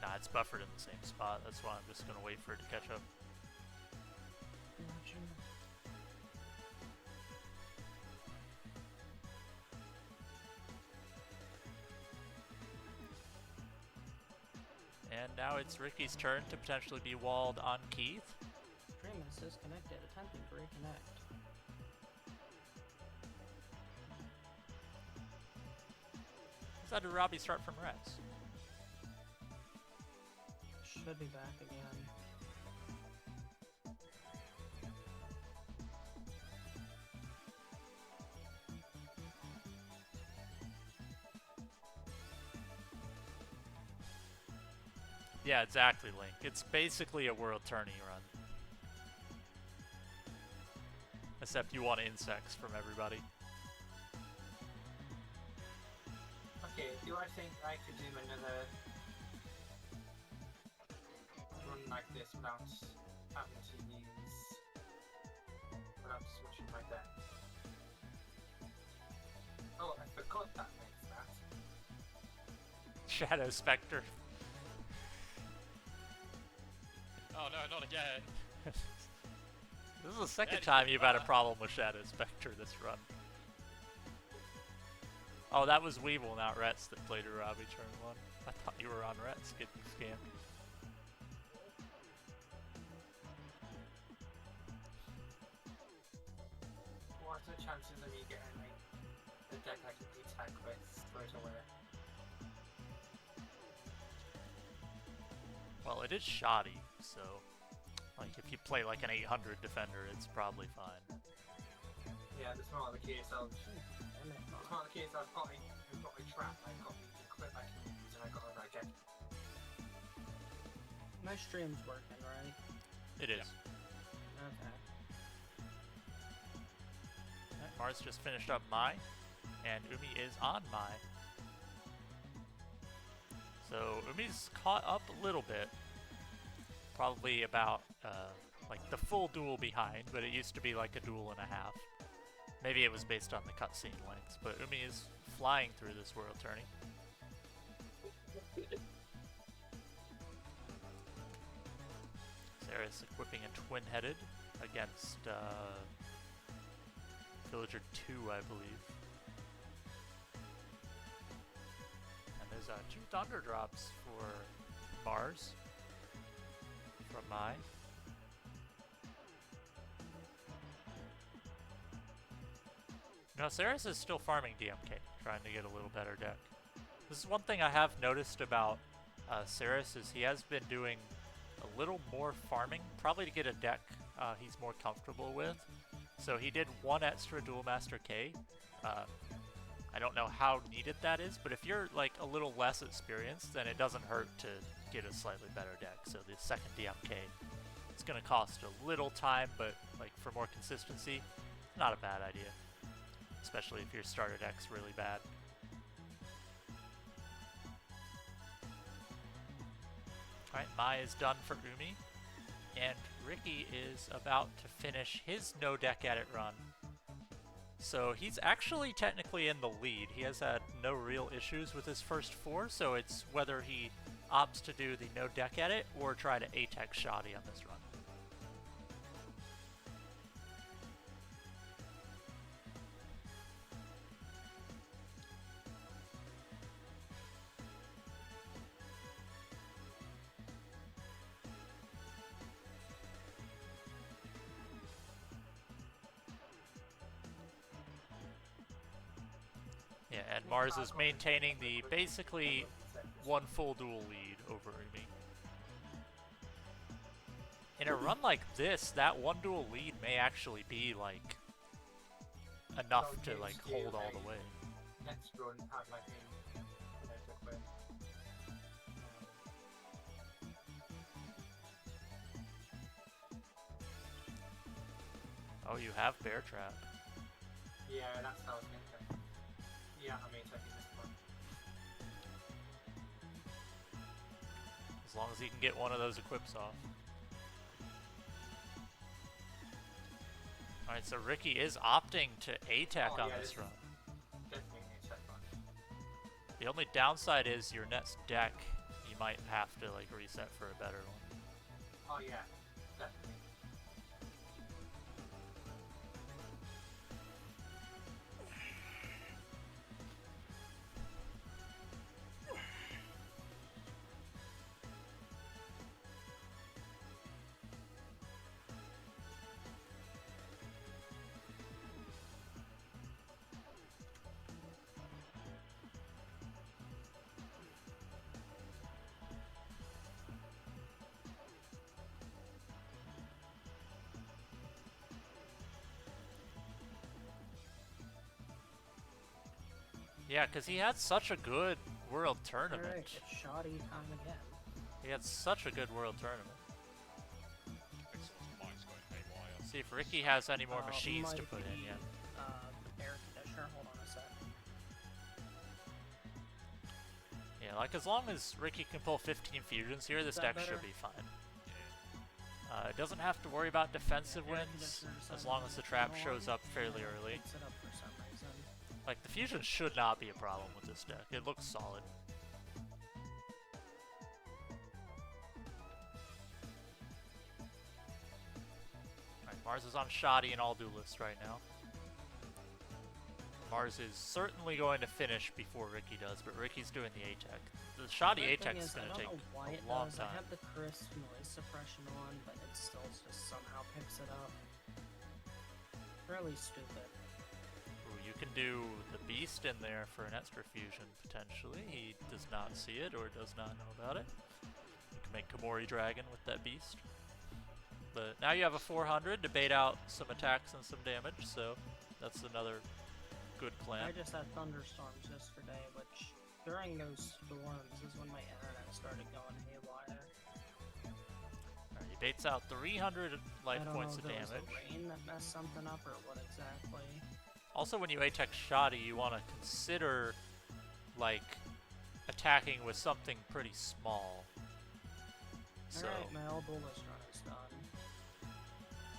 Nah, it's buffered in the same spot, that's why I'm just gonna wait for it to catch up. Gotcha. And now it's Ricky's turn to potentially be walled on Keith. Stream is disconnected, attempting to reconnect. How did Robbie start from Reds? Should be back again. Yeah, exactly, Link. It's basically a world tourney run. Except you want insects from everybody. Fuck Okay, do I think I could do another run like this without having to without switching my deck? Oh, I forgot that makes that. Shadow Spectre. Oh no, not again. This is the second Any time you've had a better. problem with Shadow Spectre this run. Oh, that was Weevil, not Rets, that played Urabi turn 1. I thought you were on Rets getting scammed. What are the chances of me getting a deck I can attack with straight away? Well, it is shoddy, so like if you play like an 800 defender, it's probably fine. Yeah, it's not the case of. Damn it, It's not the case I've got a trap, I've got the equip I can use, and I've got a racket. My stream's working, right? It is. Okay. Alright, Mars just finished up Mai, and Umi is on Mai. So Umi's caught up a little bit. Probably about like the full duel behind, but it used to be like a duel and a half. Maybe it was based on the cutscene lengths, but Umi is flying through this world tourney. Ceres equipping a twin-headed against Villager 2, I believe. And there's 2 Thunder Drops for Mars from Mai. No, Ceres is still farming DMK, trying to get a little better deck. This is one thing I have noticed about Ceres is he has been doing a little more farming, probably to get a deck he's more comfortable with. So he did 1 extra Duel Master K. I don't know how needed that is, but if you're like a little less experienced, then it doesn't hurt to get a slightly better deck. So the second DMK, it's going to cost a little time, but like for more consistency, not a bad idea. Especially if your starter deck's really bad. Alright, Mai is done for Umi, and Ricky is about to finish his no deck edit run. So he's actually technically in the lead. He has had no real issues with his first 4, so it's whether he opts to do the no deck edit or try to A-Tech shoddy on this run. Yeah, and Mars is maintaining the basically 1 full duel lead over Umi. In a run like this, that 1 duel lead may actually be like enough to like hold all the way. Next run had like a equip. Oh, you have Bear Trap. Yeah, that's how I was thinking. Yeah, I mean, taking this one. As long as he can get one of those equips off. Alright, so Ricky is opting to A-Tech on this run. Definitely a check one. The only downside is your next deck, you might have to like reset for a better one. Oh yeah, definitely. Yeah, because he had such a good World Tournament. Alright, it's shoddy time again. He had such a good World Tournament. Exhaust mine's going haywire. See if Ricky has any more machines to Might put in be, yet. Air conditioner, hold on a sec. Yeah, like as long as Ricky can pull 15 fusions here, this Is deck that should better? be fine. Yeah. It doesn't have to worry about defensive Air wins conditioner's as on long as the trap on, shows up fairly and it early. picks it up for some reason. Like the fusion should not be a problem with this deck. It looks solid. Alright, Marz is on Shoddy and all duelists right now. Marz is certainly going to finish before Ricky does, but Ricky's doing the A-Tech. The Shoddy The thing A-Tech is is, going to I take don't know why a it long does. time. I have the crisp noise suppression on, but it still just somehow picks it up. Really stupid. Ooh, you can do the Beast in there for an extra fusion, potentially. He does not see it or does not know about it. You can make Komori Dragon with that Beast. But now you have a 400 to bait out some attacks and some damage, so that's another good plan. I just had thunderstorms yesterday, which during those storms is when my internet started going haywire. Alright, he baits out 300 life I don't points know of if it was damage. the rain that messed something up or what exactly. Also, when you A-Tech Shoddy, you want to consider, like, attacking with something pretty small. So, Alright, my old duelist run is done.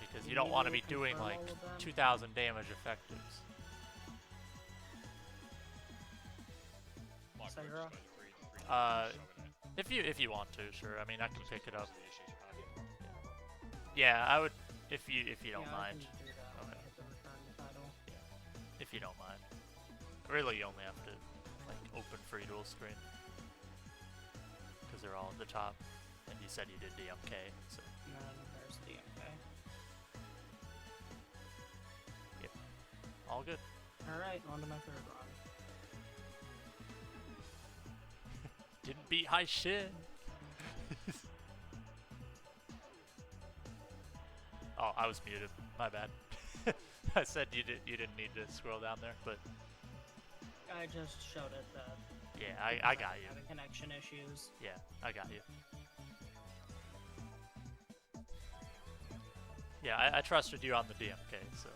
because You you don't need want to me be to doing, confirm like, all of them? 2,000 damage effectives. Might Sarah? just go to three Uh, shove it in. If you want to, sure. I mean, I can Just pick it because up. of the issues you've had. Yeah, I would, if you don't Yeah, mind. I can do that when I Okay. hit the return title. If you don't mind. Really, you only have to, like, open free dual screen. Because they're all at the top. And you said you did DMK, so. And then there's the MK. All good. Alright, on to my third run. Didn't beat High Shin. Oh, I was muted. My bad. I said you didn't need to scroll down there, but I just showed it that yeah, I got you. having connection issues. Yeah, I got you. Yeah, I trusted you on the DMK, so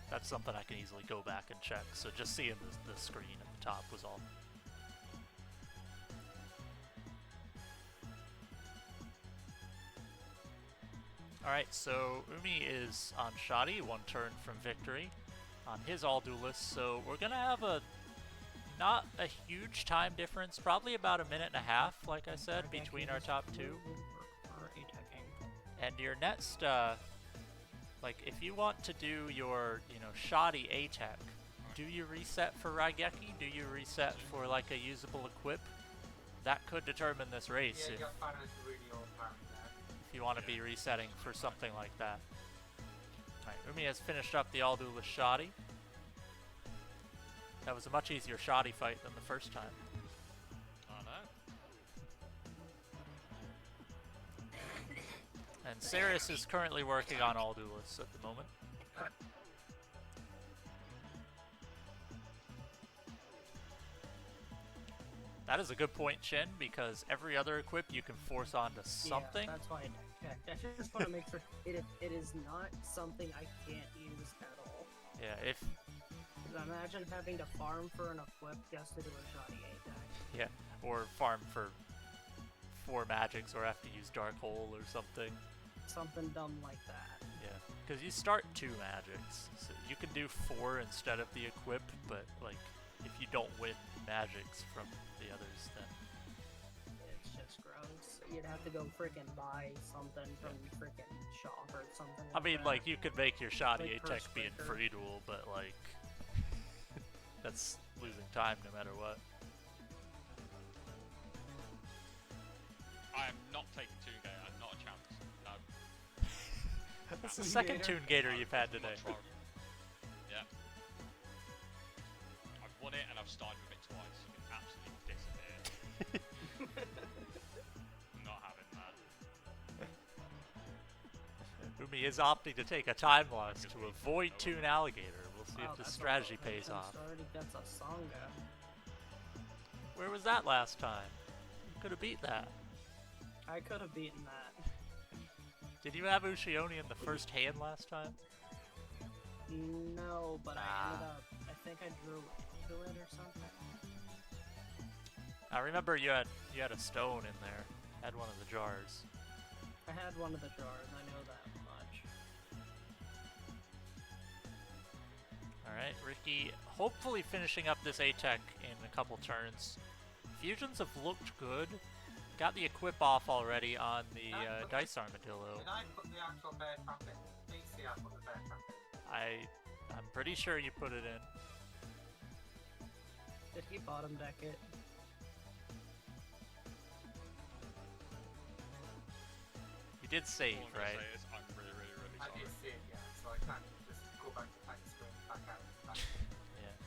that's something I can easily go back and check. So just seeing the screen at the top was all. Alright, so Umi is on Shoddy, one turn from victory on his all duelists, so we're gonna have not a huge time difference, probably about a minute and a half, like I said, Target between our is top two. for attacking. And your next, like, if you want to do your, Shoddy A-Tech, do you reset for Raigeki? Do you reset for, like, a usable equip? That could determine this race Yeah, if your finance really all apparent there. you want to be resetting for something like that. Alright, Umi has finished up the all duelist Shoddy. That was a much easier Shoddy fight than the first time. I know. And Ceres is currently working on all duelists at the moment. That is a good point, Shin, because every other equip you can force onto something. Yeah, that's why I checked. I just want to make sure it is not something I can't use at all. Yeah, if 'Cause imagine having to farm for an equip just to do a Shoddy attack. or farm for 4 magics or have to use Dark Hole or something. Something dumb like that. Yeah, because you start 2 magics, so you can do 4 instead of the equip, but like if you don't win magics from the others, then It's just gross. You'd have to go freaking buy something from freaking shop or something. I mean, that. like you could make your Shoddy Like A-Tech Curse be in Breaker. free duel, but like that's losing time no matter what. I am not taking Toon Gator, not a chance. No. That's the Toon second Gator? Toon Gator you've had I'm not today. trying. Yeah. I've won it and I've started with it twice. You can absolutely disappear. I'm not having that. Umi is opting to take a time loss to avoid Toon Alligator. We'll see Wow, if this that's strategy awful. pays off. Already gets a Sangha. Where was that last time? You could have beat that. I could have beaten that. Did you have Ushioni in the first hand last time? No, but I Ah. ended up. I think I drew into it or something. I remember you had a stone in there. Had one of the jars. I had one of the jars, I know that much. Alright, Ricky hopefully finishing up this A-Tech in a couple turns. Fusions have looked good. Got the equip off already on the Dice Armadillo. Did I put the actual bear trap in? Please see I put the bear trap in. I'm pretty sure you put it in. Did he bottom deck it? You did save, All I'm gonna right? say is I'm really, really, really I sorry. did see it, yeah, so I can't just go back to time screen, back out. Back. Yeah.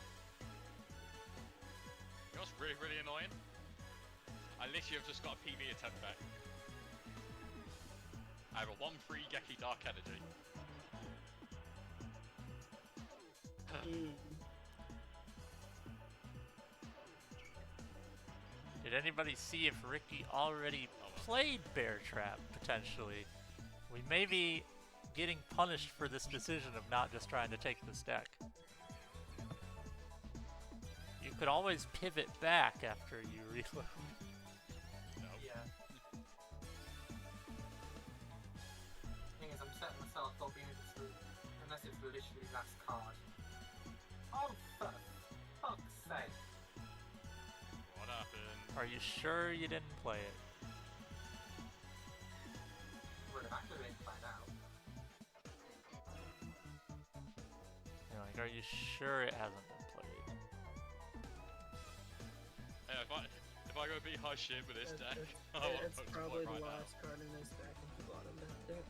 You know what's really, really annoying? I literally have just got a PB attempt back. I have a 1-3 Geki Dark Energy. Did anybody see if Ricky already played Bear Trap, potentially? We may be getting punished for this decision of not just trying to take this deck. You could always pivot back after you reload. No. Yeah. Thing is, I'm setting myself up being able to, unless it's literally last card. Oh, for fuck's sake. What happened? Are you sure you didn't play it? Would have activated by now. You're like, are you sure it hasn't been played? Hey, if I go beat high shit with this deck, I want It's to probably right the now. last card in his deck if he bottom decked it.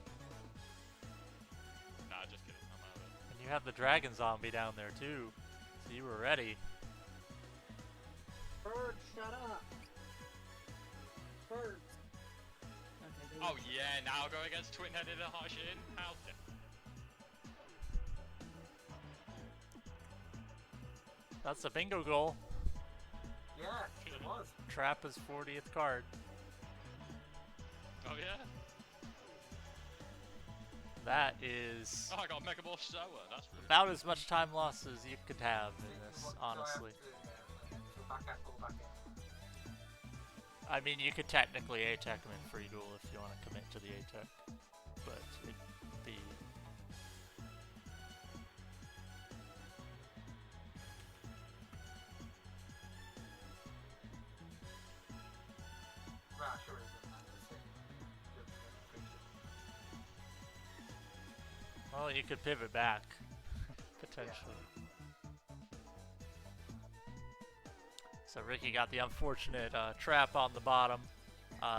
Nah, just kidding. I'm out of it. And you have the dragon zombie down there too, so you were ready. Bird, shut up! Birds! Okay, they Oh yeah, now go against twin-headed Hashin? How dare... That's a bingo goal. Yeah, it was. Trappa's 40th card. Oh yeah? That is Oh, I got Mega Ball Sour. That's really... about as much time loss as you could have in this, What do I have honestly. to do there? So back out, go back in. I mean, you could technically A-Tech him in free duel if you want to commit to the A-Tech, but it'd be... Right, sure it isn't. I'm just saying. Well, you could pivot back, potentially. So Ricky got the unfortunate trap on the bottom.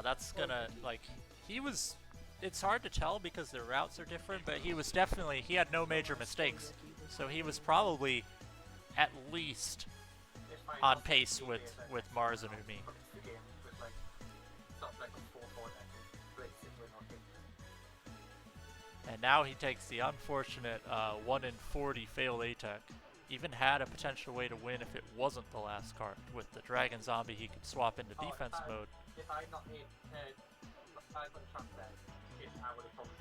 That's gonna, like, he was... It's hard to tell because their routes are different, but he was definitely... He had no major mistakes, so he was probably at least If I on lost pace the with game, with then Mars and I'll Umi. put the game with like sort of like a 4-4 deck and breaks it with nothing. And now he takes the unfortunate 1 in 40 failed A-Tech. Even had a potential way to win if it wasn't the last card. With the Dragon Zombie, he could swap into defense mode. If I not hit 5 on trap there, I would have probably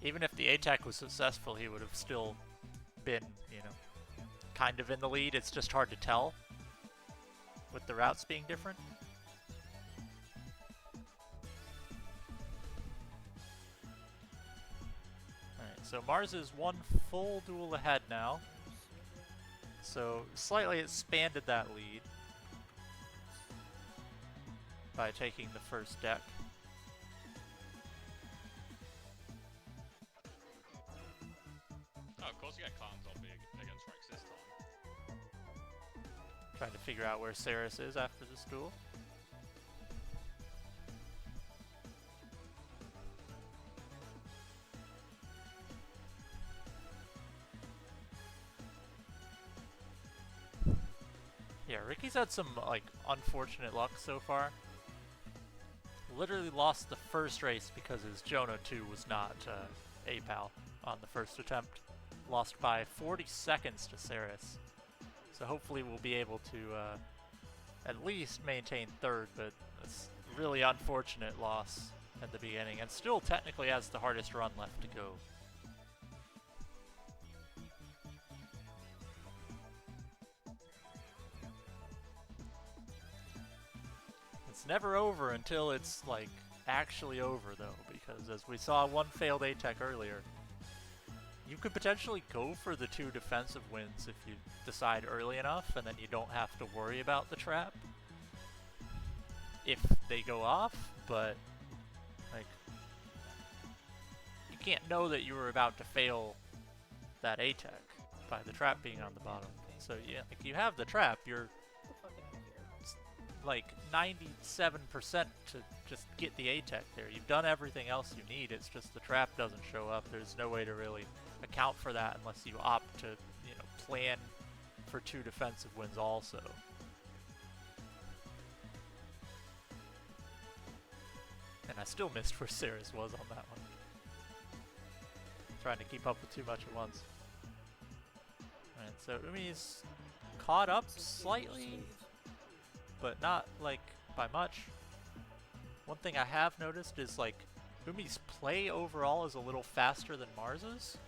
been Even if the A-Tech was successful, he would have still been, you know, kind of in the lead. It's just hard to tell with the routes being different. Alright, so Mars is one full duel ahead now. So slightly expanded that lead by taking the first deck. Oh, of course you get Clown Zombie against Rex this time. Trying to figure out where Ceres is after this duel. Yeah, Ricky's had some, like, unfortunate luck so far. Literally lost the first race because his Jonah 2 was not A-Pal on the first attempt. Lost by 40 seconds to Ceres. So hopefully we'll be able to at least maintain third, but it's a really unfortunate loss at the beginning, and still technically has the hardest run left to go. It's never over until it's, like, actually over, though, because as we saw one failed A-Tech earlier, you could potentially go for the 2 defensive wins if you decide early enough, and then you don't have to worry about the trap if they go off, but, like, you can't know that you were about to fail that A-Tech by the trap being on the bottom. So, yeah, if you have the trap, you're, Get the fuck out of here. like, 97% to just get the A-Tech there. You've done everything else you need, it's just the trap doesn't show up. There's no way to really account for that unless you opt to, you know, plan for 2 defensive wins also. And I still missed where Ceres was on that one. Trying to keep up with too much at once. Alright, so Umi's caught up slightly, but not, like, by much. One thing I have noticed is, like, Umi's play overall is a little faster than Marz's,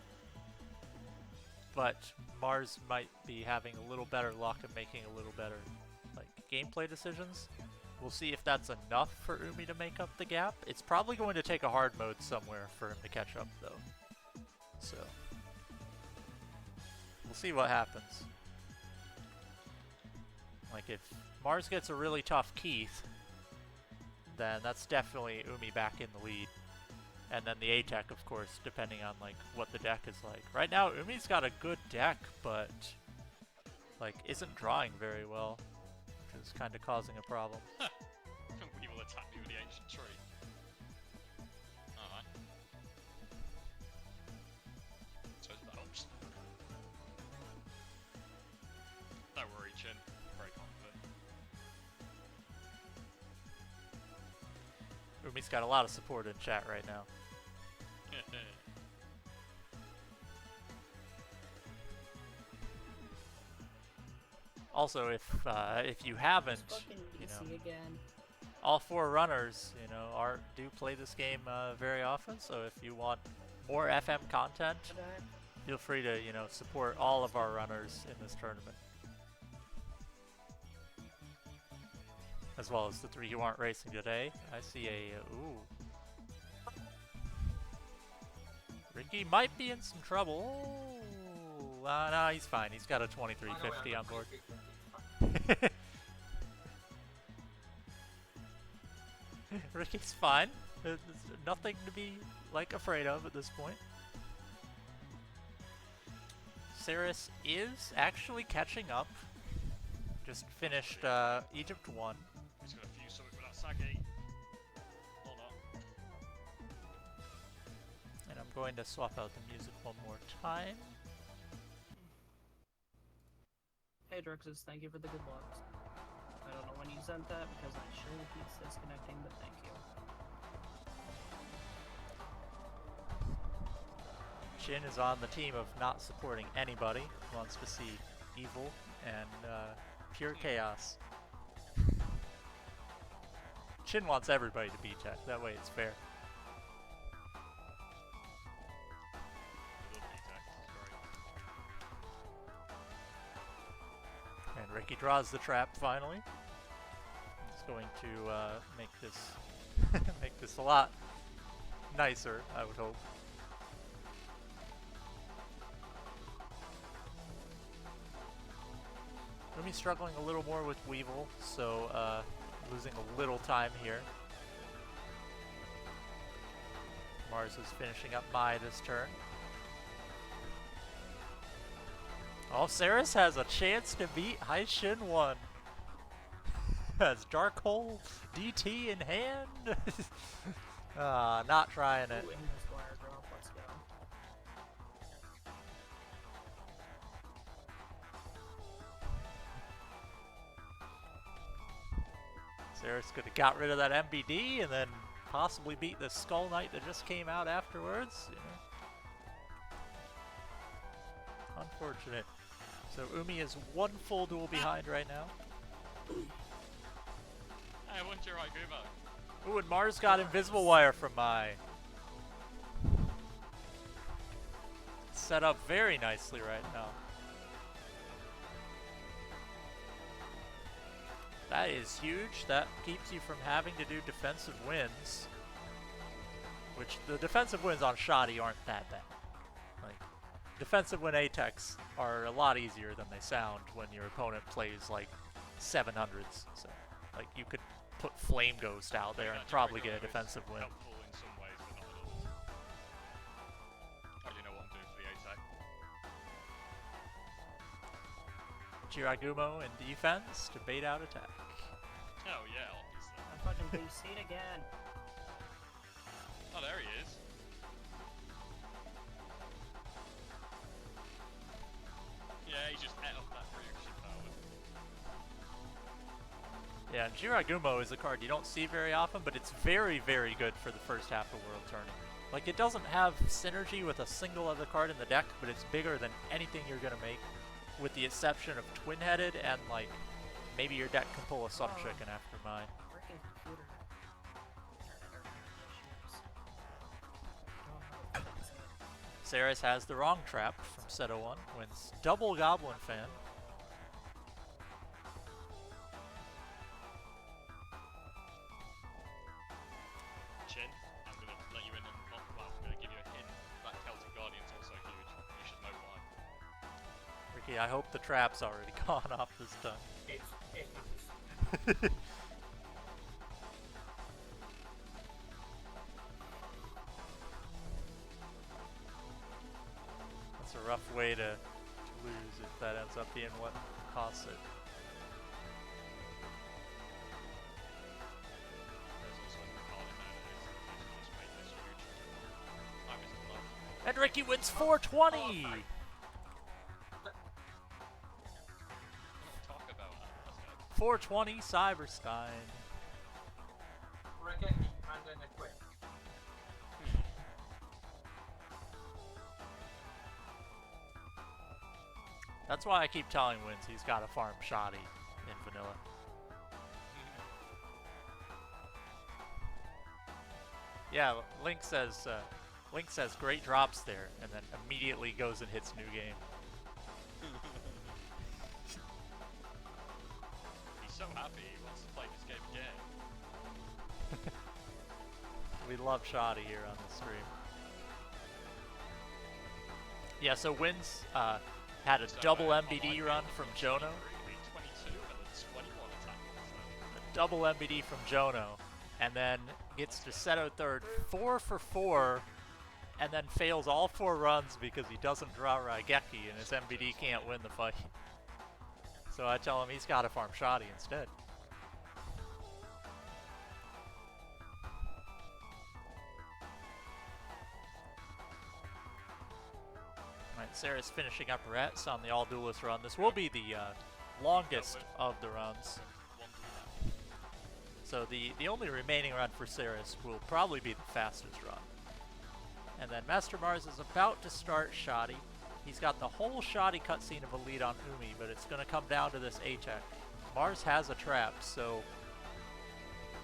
but Marz might be having a little better luck and making a little better, like, gameplay decisions. We'll see if that's enough for Umi to make up the gap. It's probably going to take a hard mode somewhere for him to catch up, though. So, we'll see what happens. Like, if Marz gets a really tough Keith, then that's definitely Umi back in the lead. And then the A-Tech, of course, depending on, like, what the deck is like. Right now, Umi's got a good deck, but, like, isn't drawing very well, which is kind of causing a problem. We will attack me with the ancient tree. Alright. So that helps. Don't worry, Chin. Very confident. Umi's got a lot of support in chat right now. Also, if you haven't, It's fucking you easy know, again. all 4 runners, you know, do play this game very often. So if you want more FM content, feel free to, you know, support all of our runners in this tournament, as well as the 3 who aren't racing today. I see a ooh. Ricky might be in some trouble. No, he's fine. He's got a 2350 on board. Ricky's fine. There's nothing to be, like, afraid of at this point. Ceres is actually catching up. Just finished Egypt 1. He's got a few something with that Sagi. Or not. And I'm going to swap out the music one more time. Hey Drixus, thank you for the good luck. I don't know when you sent that because my stream keeps disconnecting, but thank you. Shin is on the team of not supporting anybody. Wants to see evil and pure chaos. Shin wants everybody to beat Tech. That way it's fair. And Ricky draws the trap finally. It's going to make this make this a lot nicer, I would hope. Umi's struggling a little more with Weevil, so losing a little time here. Marz is finishing up Mai this turn. Oh, Ceres has a chance to beat Haishin 1. Has Dark Hole DT in hand. Not trying it. Ooh, English wire drop, let's go. Ceres could have got rid of that MBD and then possibly beat the Skull Knight that just came out afterwards. You know. Unfortunate. So Umi is 1 full duel behind right now. Hey, what's your right Gumo? Ooh, and Marz got Invisible Wire from Mai. Set up very nicely right now. That is huge. That keeps you from having to do defensive wins. Which, the defensive wins on Shoddy aren't that bad. Like, defensive win ATEX are a lot easier than they sound when your opponent plays, like, 700s. So, like, you could put Flame Ghost out there and probably get a defensive win. Helpful in some ways, but not in others. I do know what I'm doing for the ATEC. Jiragumo in defense to bait out attack. Oh yeah, obviously. I'm fucking BC'd again. Oh, there he is. Yeah, he just ate up that reaction power. Yeah, and Jiragumo is a card you don't see very often, but it's very, very good for the first half of World Tourney. Like, it doesn't have synergy with a single other card in the deck, but it's bigger than anything you're gonna make, with the exception of Twin-Headed and, like, maybe your deck can pull a Sun Chicken after mine. Freaking computer. Ceres has the wrong trap from Seto 1, wins double Goblin Fan. Chin, I'm gonna let you in on well, I'm gonna give you a hint. That Celtic Guardian's also huge. You should know why. Ricky, I hope the trap's already gone off this time. It is. That's a rough way to lose if that ends up being what costs it. There's also a card in there that just made this huge. I was in love. And Ricky wins 420! Talk about that. That's good. 420 Cyberstein. Regeki and then a quick. That's why I keep telling Wins he's got to farm Shoddy in vanilla. Yeah, Link says great drops there, and then immediately goes and hits new game. He's so happy he wants to play this game again. We love Shoddy here on this stream. Yeah, so Wins had a double MBD run from Jono. 22 and a 21 attack. A double MBD from Jono, and then gets to Seto third 4 for 4, and then fails all 4 runs because he doesn't draw Raigeki and his MBD can't win the fight. So I tell him he's got to farm Shoddy instead. Alright, Ceres finishing up Rets on the All Duelist run. This will be the longest of the runs. So the only remaining run for Ceres will probably be the fastest run. And then MasterMarz is about to start Shoddy. He's got the whole Shoddy cutscene of a lead on Umi, but it's going to come down to this ATEC. Mars has a trap, so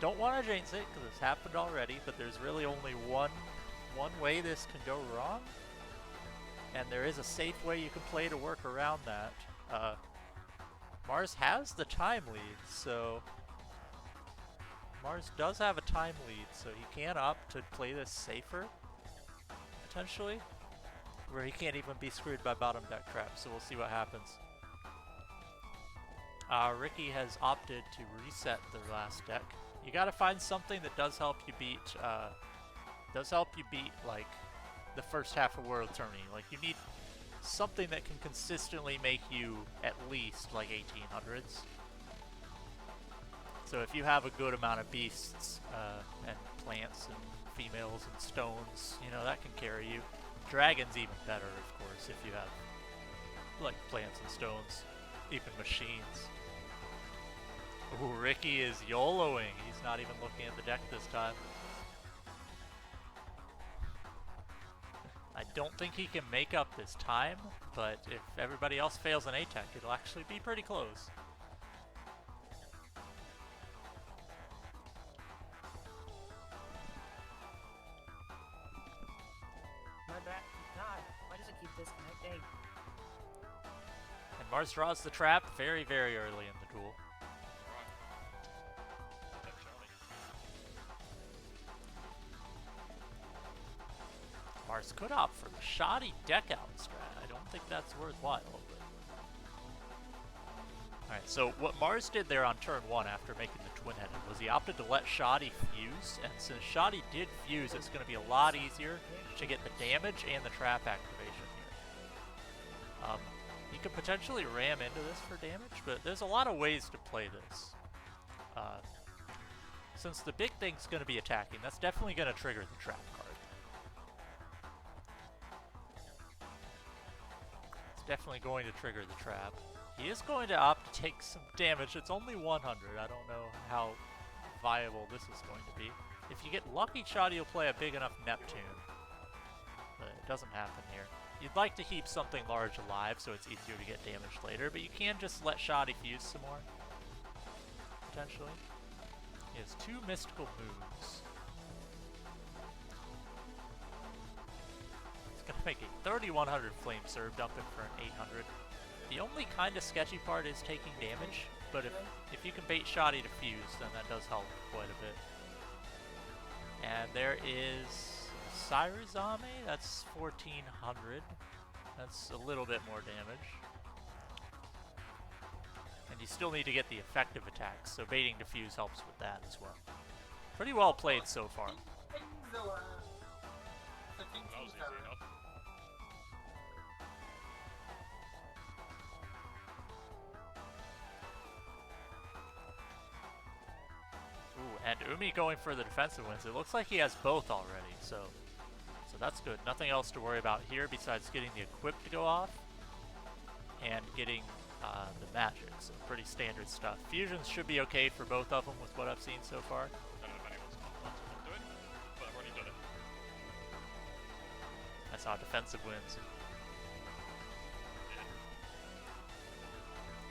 don't want to jinx it because it's happened already, but there's really only one way this can go wrong. And there is a safe way you can play to work around that. Mars has the time lead, so Mars does have a time lead, so he can opt to play this safer, potentially, where he can't even be screwed by bottom deck traps, so we'll see what happens. Ricky has opted to reset the last deck. You gotta find something that does help you beat, like, the first half of World Tourney. Like, you need something that can consistently make you at least, like, 1800s. So if you have a good amount of beasts, and plants and females and stones, you know, that can carry you. Dragons even better, of course, if you have, like, plants and stones, even machines. Ooh, Ricky is YOLOing. He's not even looking at the deck this time. I don't think he can make up this time, but if everybody else fails an ATEC, it'll actually be pretty close. My back. God, why does it keep disconnecting? And Mars draws the trap very, very early in the duel. Mars could opt for the shoddy deck out strat. I don't think that's worthwhile. Alright, so what Mars did there on turn 1 after making the twin-headed was he opted to let Shoddy fuse, and since Shoddy did fuse, it's going to be a lot easier to get the damage and the trap activation here. You could potentially ram into this for damage, but there's a lot of ways to play this. Since the big thing's going to be attacking, that's definitely going to trigger the trap card. It's definitely going to trigger the trap. He is going to opt to take some damage. It's only 100. I don't know how viable this is going to be. If you get lucky, Shoddy will play a big enough Neptune. But it doesn't happen here. You'd like to keep something large alive so it's easier to get damage later, but you can just let Shoddy fuse some more. Potentially. He has 2 mystical moves. It's going to make a 3100 Flame Serve, dump it for an 800. The only kind of sketchy part is taking damage, but if you can bait Shoddy to fuse, then that does help quite a bit. And there is Ceres, that's 1400. That's a little bit more damage. And you still need to get the effective attacks, so baiting to fuse helps with that as well. Pretty well played so far. That was easy enough. Ooh, and Umi going for the defensive wins. It looks like he has both already, so that's good. Nothing else to worry about here besides getting the equip to go off and getting the magic. So pretty standard stuff. Fusions should be okay for both of them with what I've seen so far. I don't know if anyone's got what I'm doing, but I've already done it. I saw defensive wins.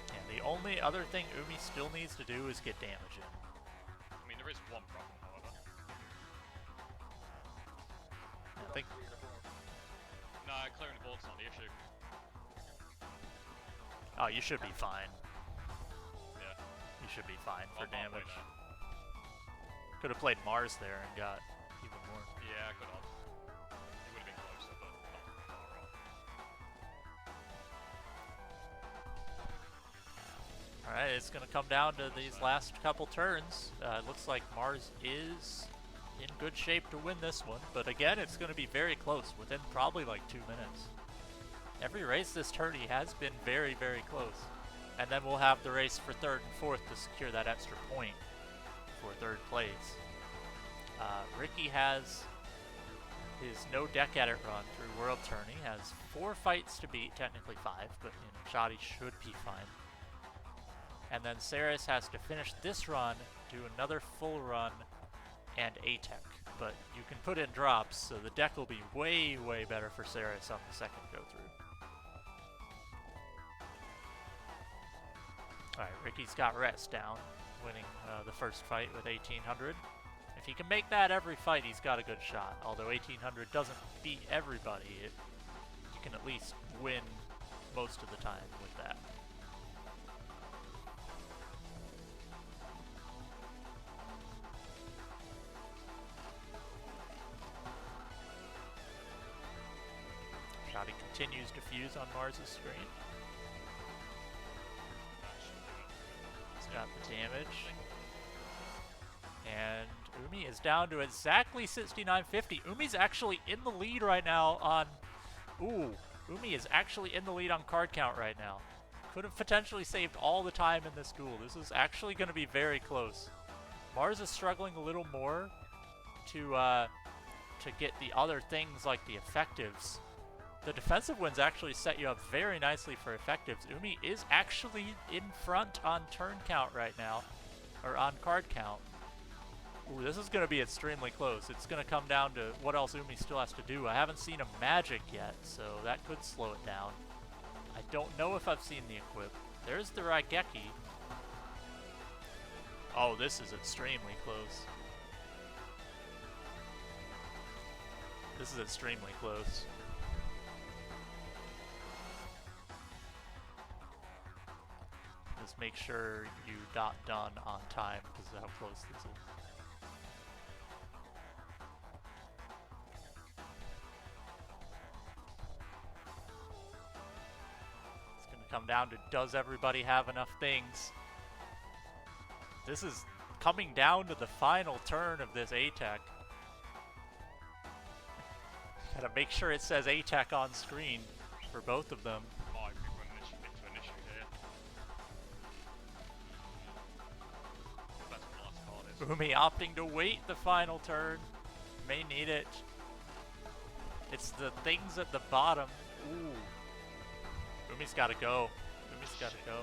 Yeah, the only other thing Umi still needs to do is get damage in. I mean, there is one problem, however. I think No, clearing the board's not the issue. oh, you should be fine. Yeah. You should be fine for I'm halfway damage. there. Could have played Mars there and got even more. Yeah, I could have. It would have been closer, but not far off. Alright, it's going to come down to these last couple turns. It looks like Mars is in good shape to win this one, but again, it's going to be very close, within probably like 2 minutes. Every race this tourney has been very, very close. And then we'll have the race for 3rd and 4th to secure that extra point for 3rd place. Ricky has his no deck edit run through World Tourney, has 4 fights to beat, technically 5, but Shoddy should be fine. And then Ceres has to finish this run, do another full run, and A-Tech. But you can put in drops, so the deck will be way, way better for Ceres on the second go-through. Alright, Ricky's got rest down, winning the first fight with 1800. If he can make that every fight, he's got a good shot. Although 1800 doesn't beat everybody, you can at least win most of the time with that. Shoddy continues to fuse on Marz's screen. He's got the damage. And Umi is down to exactly 6950. Umi's actually in the lead right now on... Ooh, Umi is actually in the lead on card count right now. Could have potentially saved all the time in this duel. This is actually going to be very close. Marz is struggling a little more to get the other things like the effectives. The defensive wins actually set you up very nicely for effectives. Umi is actually in front on turn count right now, or on card count. Ooh, this is going to be extremely close. It's going to come down to what else Umi still has to do. I haven't seen a magic yet, so that could slow it down. I don't know if I've seen the equip. There's the Raigeki. Oh, this is extremely close. This is extremely close. Just make sure you dot done on time because of how close this is. come down to does everybody have enough things. This is coming down to the final turn of this A-Tech. Gotta make sure it says A-Tech on screen for both of them. Might be running into an issue here. That's what the last card is. Umi opting to wait the final turn. May need it. It's the things at the bottom. Ooh. Umi's gotta go. Umi's gotta go.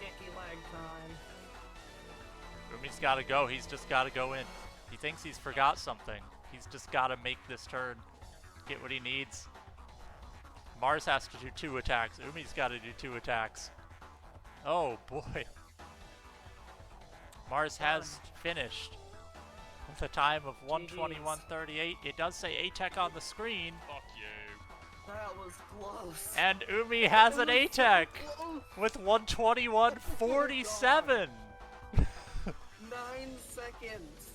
Icky lag time. Umi's gotta go. He's just gotta go in. He thinks he's forgot something. He's just gotta make this turn. Get what he needs. Marz has to do 2 attacks. Umi's gotta do 2 attacks. Oh boy. Marz has finished with a time of 1:21:38. It does say A-Tech on the screen. Fuck you. That was close. And Umi has an It was A-Tech close. with 1:21:47. 9 seconds.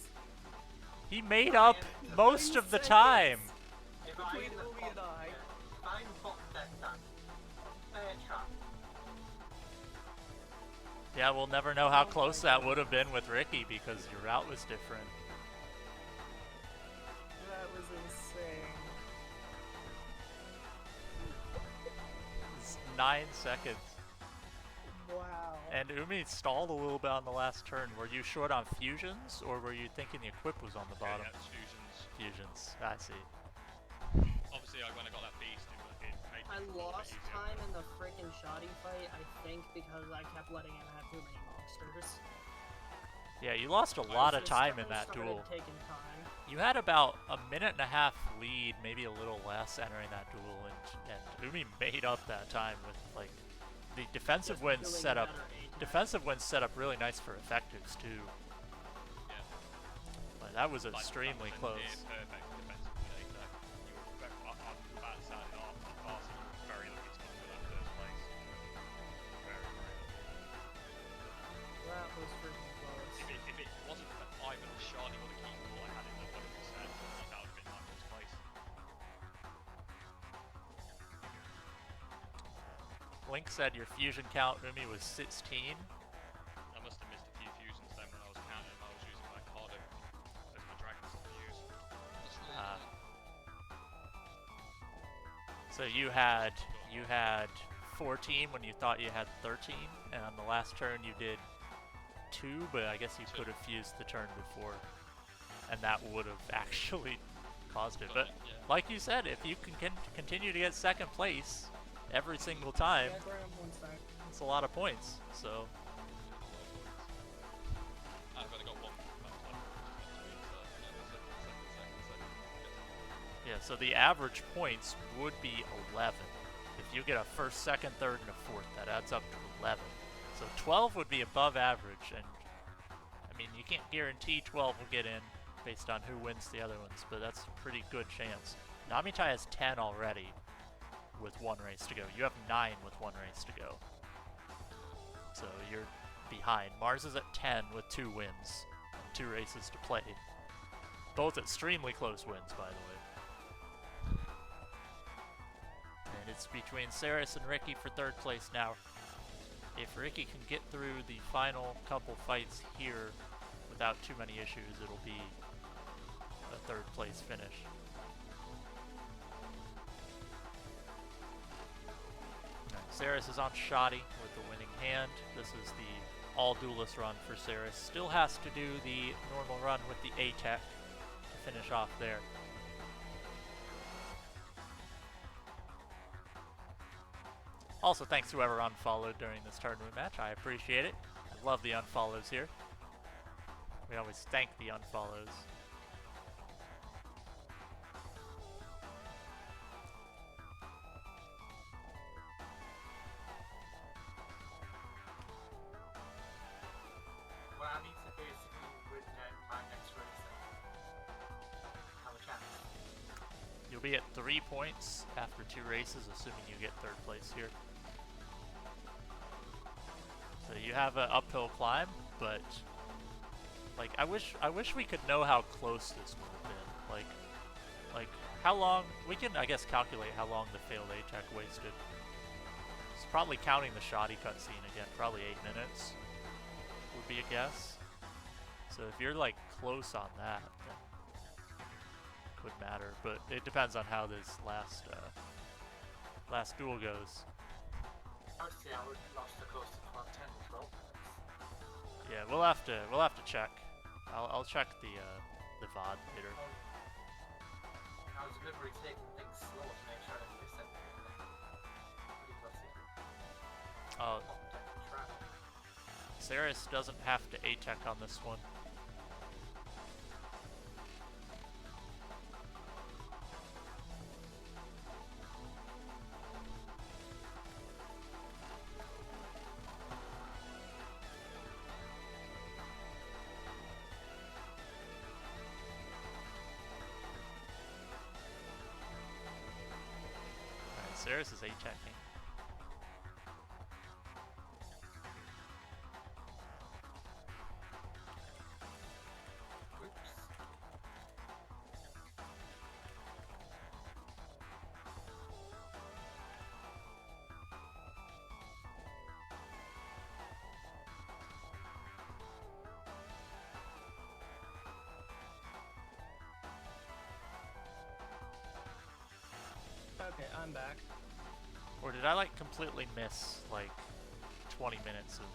He made up most of the time. If I Between in the Umi and bottom, I. if I'm bottom deck down, fair trap. Yeah, we'll never know how close that would have been with Ricky because your route was different. That was insane. It's 9 seconds. Wow. And Umi stalled a little bit on the last turn. Were you short on fusions, or were you thinking the equip was on the bottom? Yeah, it's fusions. Fusions, I see. Obviously, when I got that beast, it made I it a little bit lost easier. time in the freaking shoddy fight, I think, because I kept letting him have too many monsters. Yeah, you lost a lot of time in that duel. Taking time. You had about a minute and a half lead, maybe a little less, entering that duel, and Umi made up that time with like the defensive Just wins doing set up. better A-Tech. Defensive wins set up really nice for effectives too. Yeah. But that was Like, extremely that was a close. near perfect defensive win, A-Tech. You were about to start it off, but Barca, you were very lucky to come to that first place. Very, very lucky. That was freaking close. If it wasn't for either the shoddy or the key ball I had in the 100%, that would have been my first place. Link said your fusion count, Umi, was 16. I must have missed a few fusions then when I was counting them. I was using my card as my dragons to use. So you had 14 when you thought you had 13, and on the last turn you did 2, but I guess you could have fused the turn before, and that would have actually caused it. But yeah. like you said, if you can continue to get second place every single time, Yeah, grab one sec. it's a lot of points. So I've only got one. yeah, so the average points would be 11. If you get a first, second, third, and a fourth, that adds up to 11. So 12 would be above average, and I mean, you can't guarantee 12 will get in based on who wins the other ones, but that's a pretty good chance. Namitai has 10 already with 1 race to go. You have 9 with 1 race to go. So you're behind. Marz is at 10 with 2 wins and 2 races to play. Both extremely close wins, by the way. And it's between Ceres and Ricky for 3rd place now. If Ricky can get through the final couple fights here without too many issues, it'll be a 3rd place finish. Ceres is on shoddy with the winning hand. This is the all duelist run for Ceres. Still has to do the normal run with the A-Tech to finish off there. Also, thanks to whoever unfollowed during this tournament match. I appreciate it. I love the unfollows here. We always thank the unfollows. What I need to basically win my next race and have a chance. You'll be at 3 points after 2 races, assuming you get 3rd place here. So you have an uphill climb, but like I wish we could know how close this would have been. Like how long we can, I guess, calculate how long the failed A-Tech wasted. probably counting the shoddy cutscene again, probably 8 minutes would be a guess. So if you're like close on that, then could matter. But it depends on how this last duel goes. I would say I would lost the close to 10 to 12 minutes. Yeah, we'll have to check. I'll check the VOD later. I was deliberately taking things slow to make sure I didn't miss anything. Pretty fussy. Oh, Trap. Ceres doesn't have to A-Tech on this one. Alright, Ceres is A-Teching. Oops. Okay, I'm back. Or did I like completely miss like 20 minutes of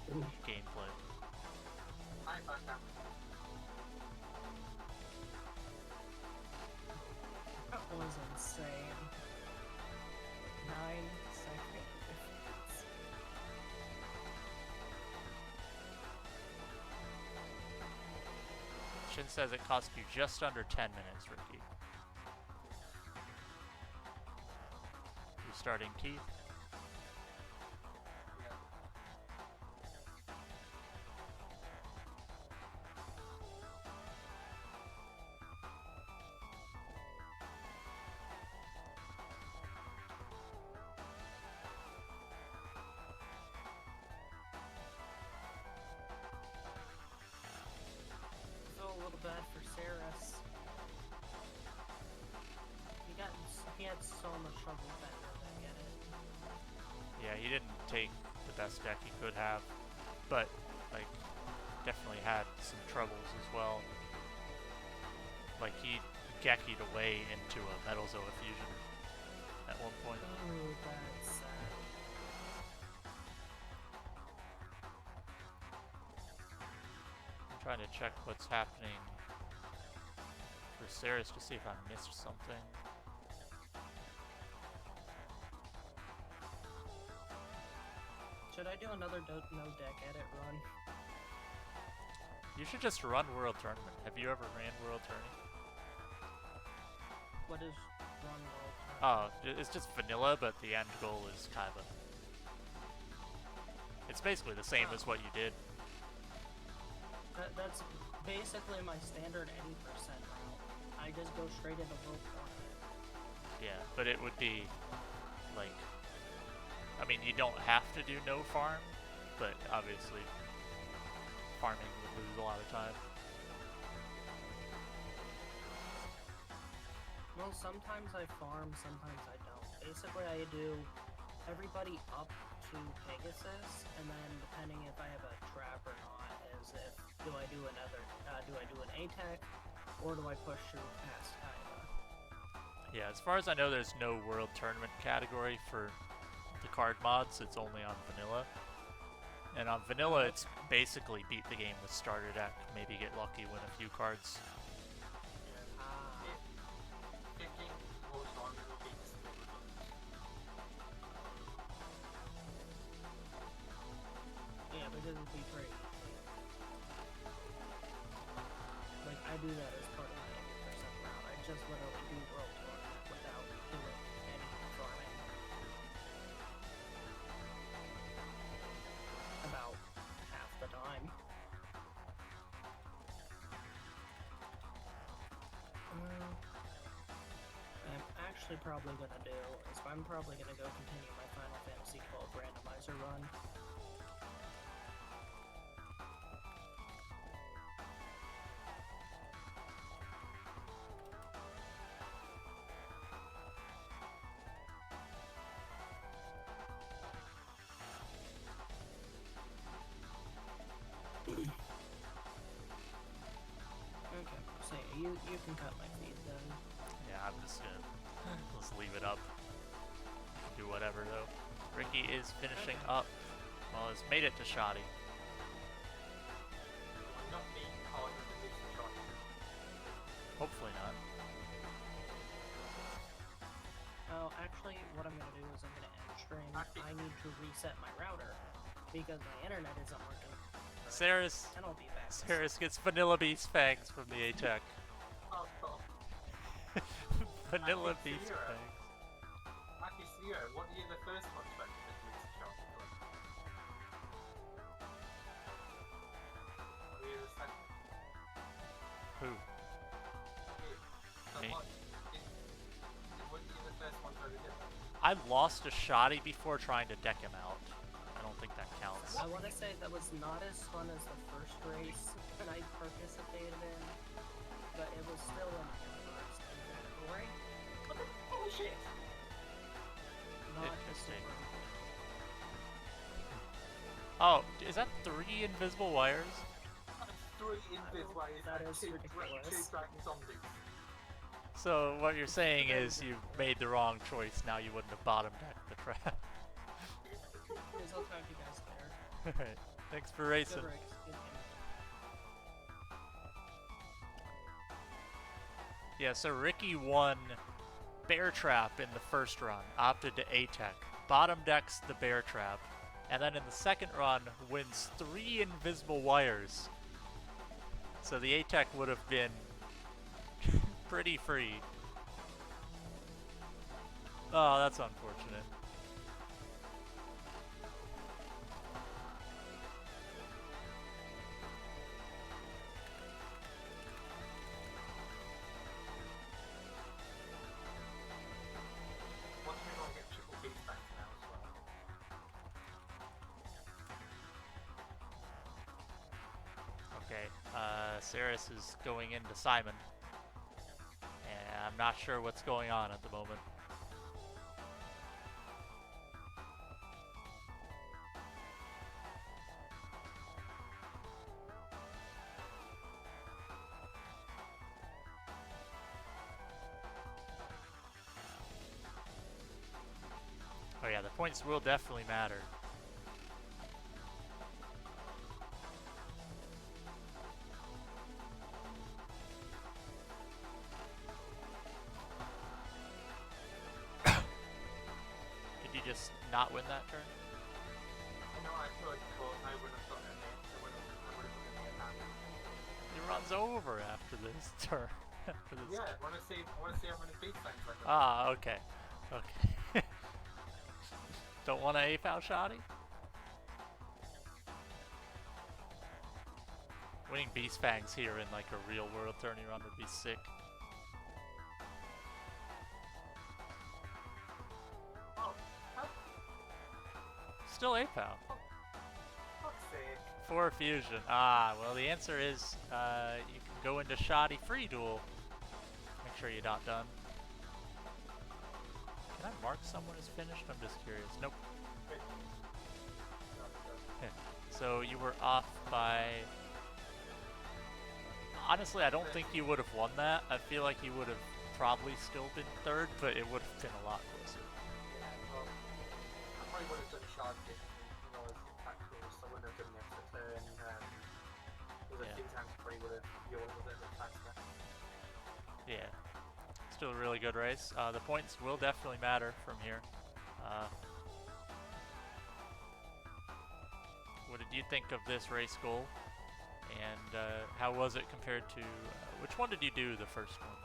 gameplay? I found out. That was insane. 9-second difference. Shin says it cost you just under 10 minutes, Ricky. You starting Keith? Yeah. Feel a little bad for Ceres. He had so much trouble with that deck, I get it. Yeah, he didn't take the best deck he could have, but like definitely had some troubles as well. Like he Geki'd away into a Metal Zoa fusion at one point. Oh, that's sad. I'm trying to check what's happening for Ceres to see if I missed something. Should I do another no deck edit run? You should just run World Tournament. Have you ever ran World Tourney? What is run world tournament? Oh, it's just vanilla, but the end goal is kind of... It's basically the same as what you did. That's basically my standard 80% route. I just go straight into world tournament. Yeah, but it would be like... I mean, you don't have to do no farm, but obviously farming would lose a lot of time. Well, sometimes I farm, sometimes I don't. Basically, I do everybody up to Pegasus, and then depending if I have a trap or not, is if do I do an A-Tech, or do I push through past Kaiba? Yeah, as far as I know, there's no World Tournament category for the card mods. It's only on vanilla. And on vanilla, it's basically beat the game with starter deck, maybe get lucky, win a few cards. Ah, 15 gold tournament will be displayed. yeah, because it'd be pretty easy. Like, I do that as part of my 80% route. I just literally do world tournament without doing any farming. About half the time. I'm actually probably gonna do is I'm probably gonna go continue my Final Fantasy 12 randomizer run. can cut my feed then. Yeah, I'm just gonna let's leave it up. Do whatever though. Ricky is finishing up. Well, has made it to Shoddy. Not being caught with the losing shot. Hopefully not. Oh, actually, what I'm gonna do is I'm gonna end stream. I need to reset my router because my internet isn't working. Ceres, And I'll be back. Ceres gets Vanilla Beast Fangs from the A-Tech. Oh, oh. Vanilla I think Beast Zero. Fangs. Actually, Zero, what are you the first one to enter the losing shot? What are you the second? Who? You. So Me. what? Weren't you the first one to ever do it? I lost a Shoddy before trying to deck him out. I don't think that counts. I want to say that was not as fun as the first race that I participated in, but it was still in my first category. What the bullshit? Not Interesting. super. Oh, is that 3 invisible wires? That's 3 invis ways That and is 2 ridiculous. dragon zombies. So what you're saying is you made the wrong choice. Now you wouldn't have bottom decked the trap. Because I'll talk to you guys there. Alright, thanks for racing. Good race. Good game. Yeah, so Ricky won Bear Trap in the first run, opted to A-Tech, bottom decks the Bear Trap, and then in the second run wins 3 invisible wires. So the A-Tech would have been pretty free. Oh, that's unfortunate. Watch me go and get triple beat back now as well. Okay, Ceres is going into Simon. And I'm not sure what's going on at the moment. Oh yeah, the points will definitely matter. Did you just not win that turn? I know I could, but I wouldn't have gotten it. I would have gotten it now. He runs over after this turn. After this Yeah, I want to see how many beat banks I got. Ah, okay. Okay. Don't want to ape out Shoddy? Winning Beast Fangs here in like a real world tourney run would be sick. Oh, how Still ape out. fuck's sake. For fusion. Ah, well the answer is you can go into Shoddy free duel. Make sure you're not done. Can I mark someone as finished? I'm just curious. Nope. Wait. No, no. So you were off by... Honestly, I don't think you would have won that. I feel like you would have probably still been third, but it would have been a lot closer. Yeah, well, I probably would have done shard differently, you know, as impact rules, so I wouldn't have done the extra turn. There's a Yeah. few times I probably would have yawned a bit faster. Yeah. Still a really good race. The points will definitely matter from here. What did you think of this race goal? And how was it compared to... which one did you do the first one?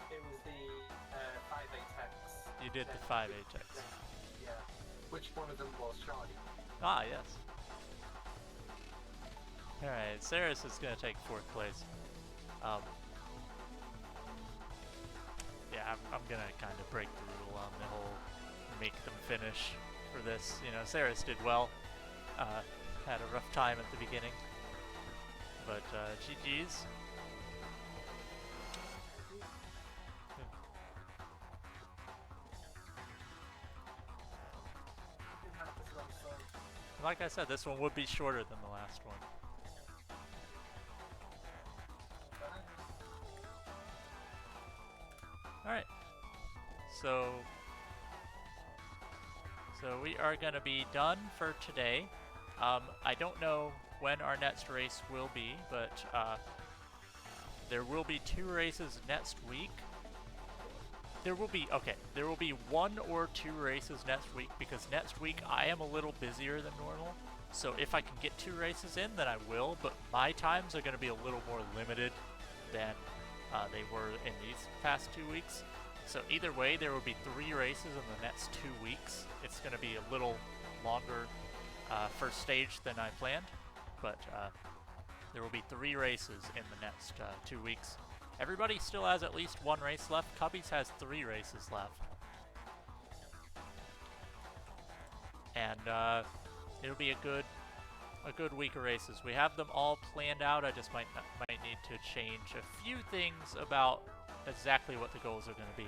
It was the 5 Apex. You did the then 5 Atex. Yeah. Which one of them was Shardy? Ah, yes. Alright, Ceres is going to take 4th place. Yeah, I'm going to kind of break the rule on the whole make them finish for this. You know, Ceres did well. Had a rough time at the beginning. But GG's. Didn't have this long sword. Like I said, this one would be shorter than the last one. So we are going to be done for today. I don't know when our next race will be, but there will be 2 races next week. There will be 1 or 2 races next week, because next week I am a little busier than normal. So if I can get 2 races in, then I will, but my times are going to be a little more limited than they were in these past 2 weeks. So either way, there will be 3 races in the next 2 weeks. It's going to be a little longer first stage than I planned, but there will be 3 races in the next 2 weeks. Everybody still has at least 1 race left. Cubbies has 3 races left. And it'll be a good week of races. We have them all planned out. I just might need to change a few things about exactly what the goals are going to be.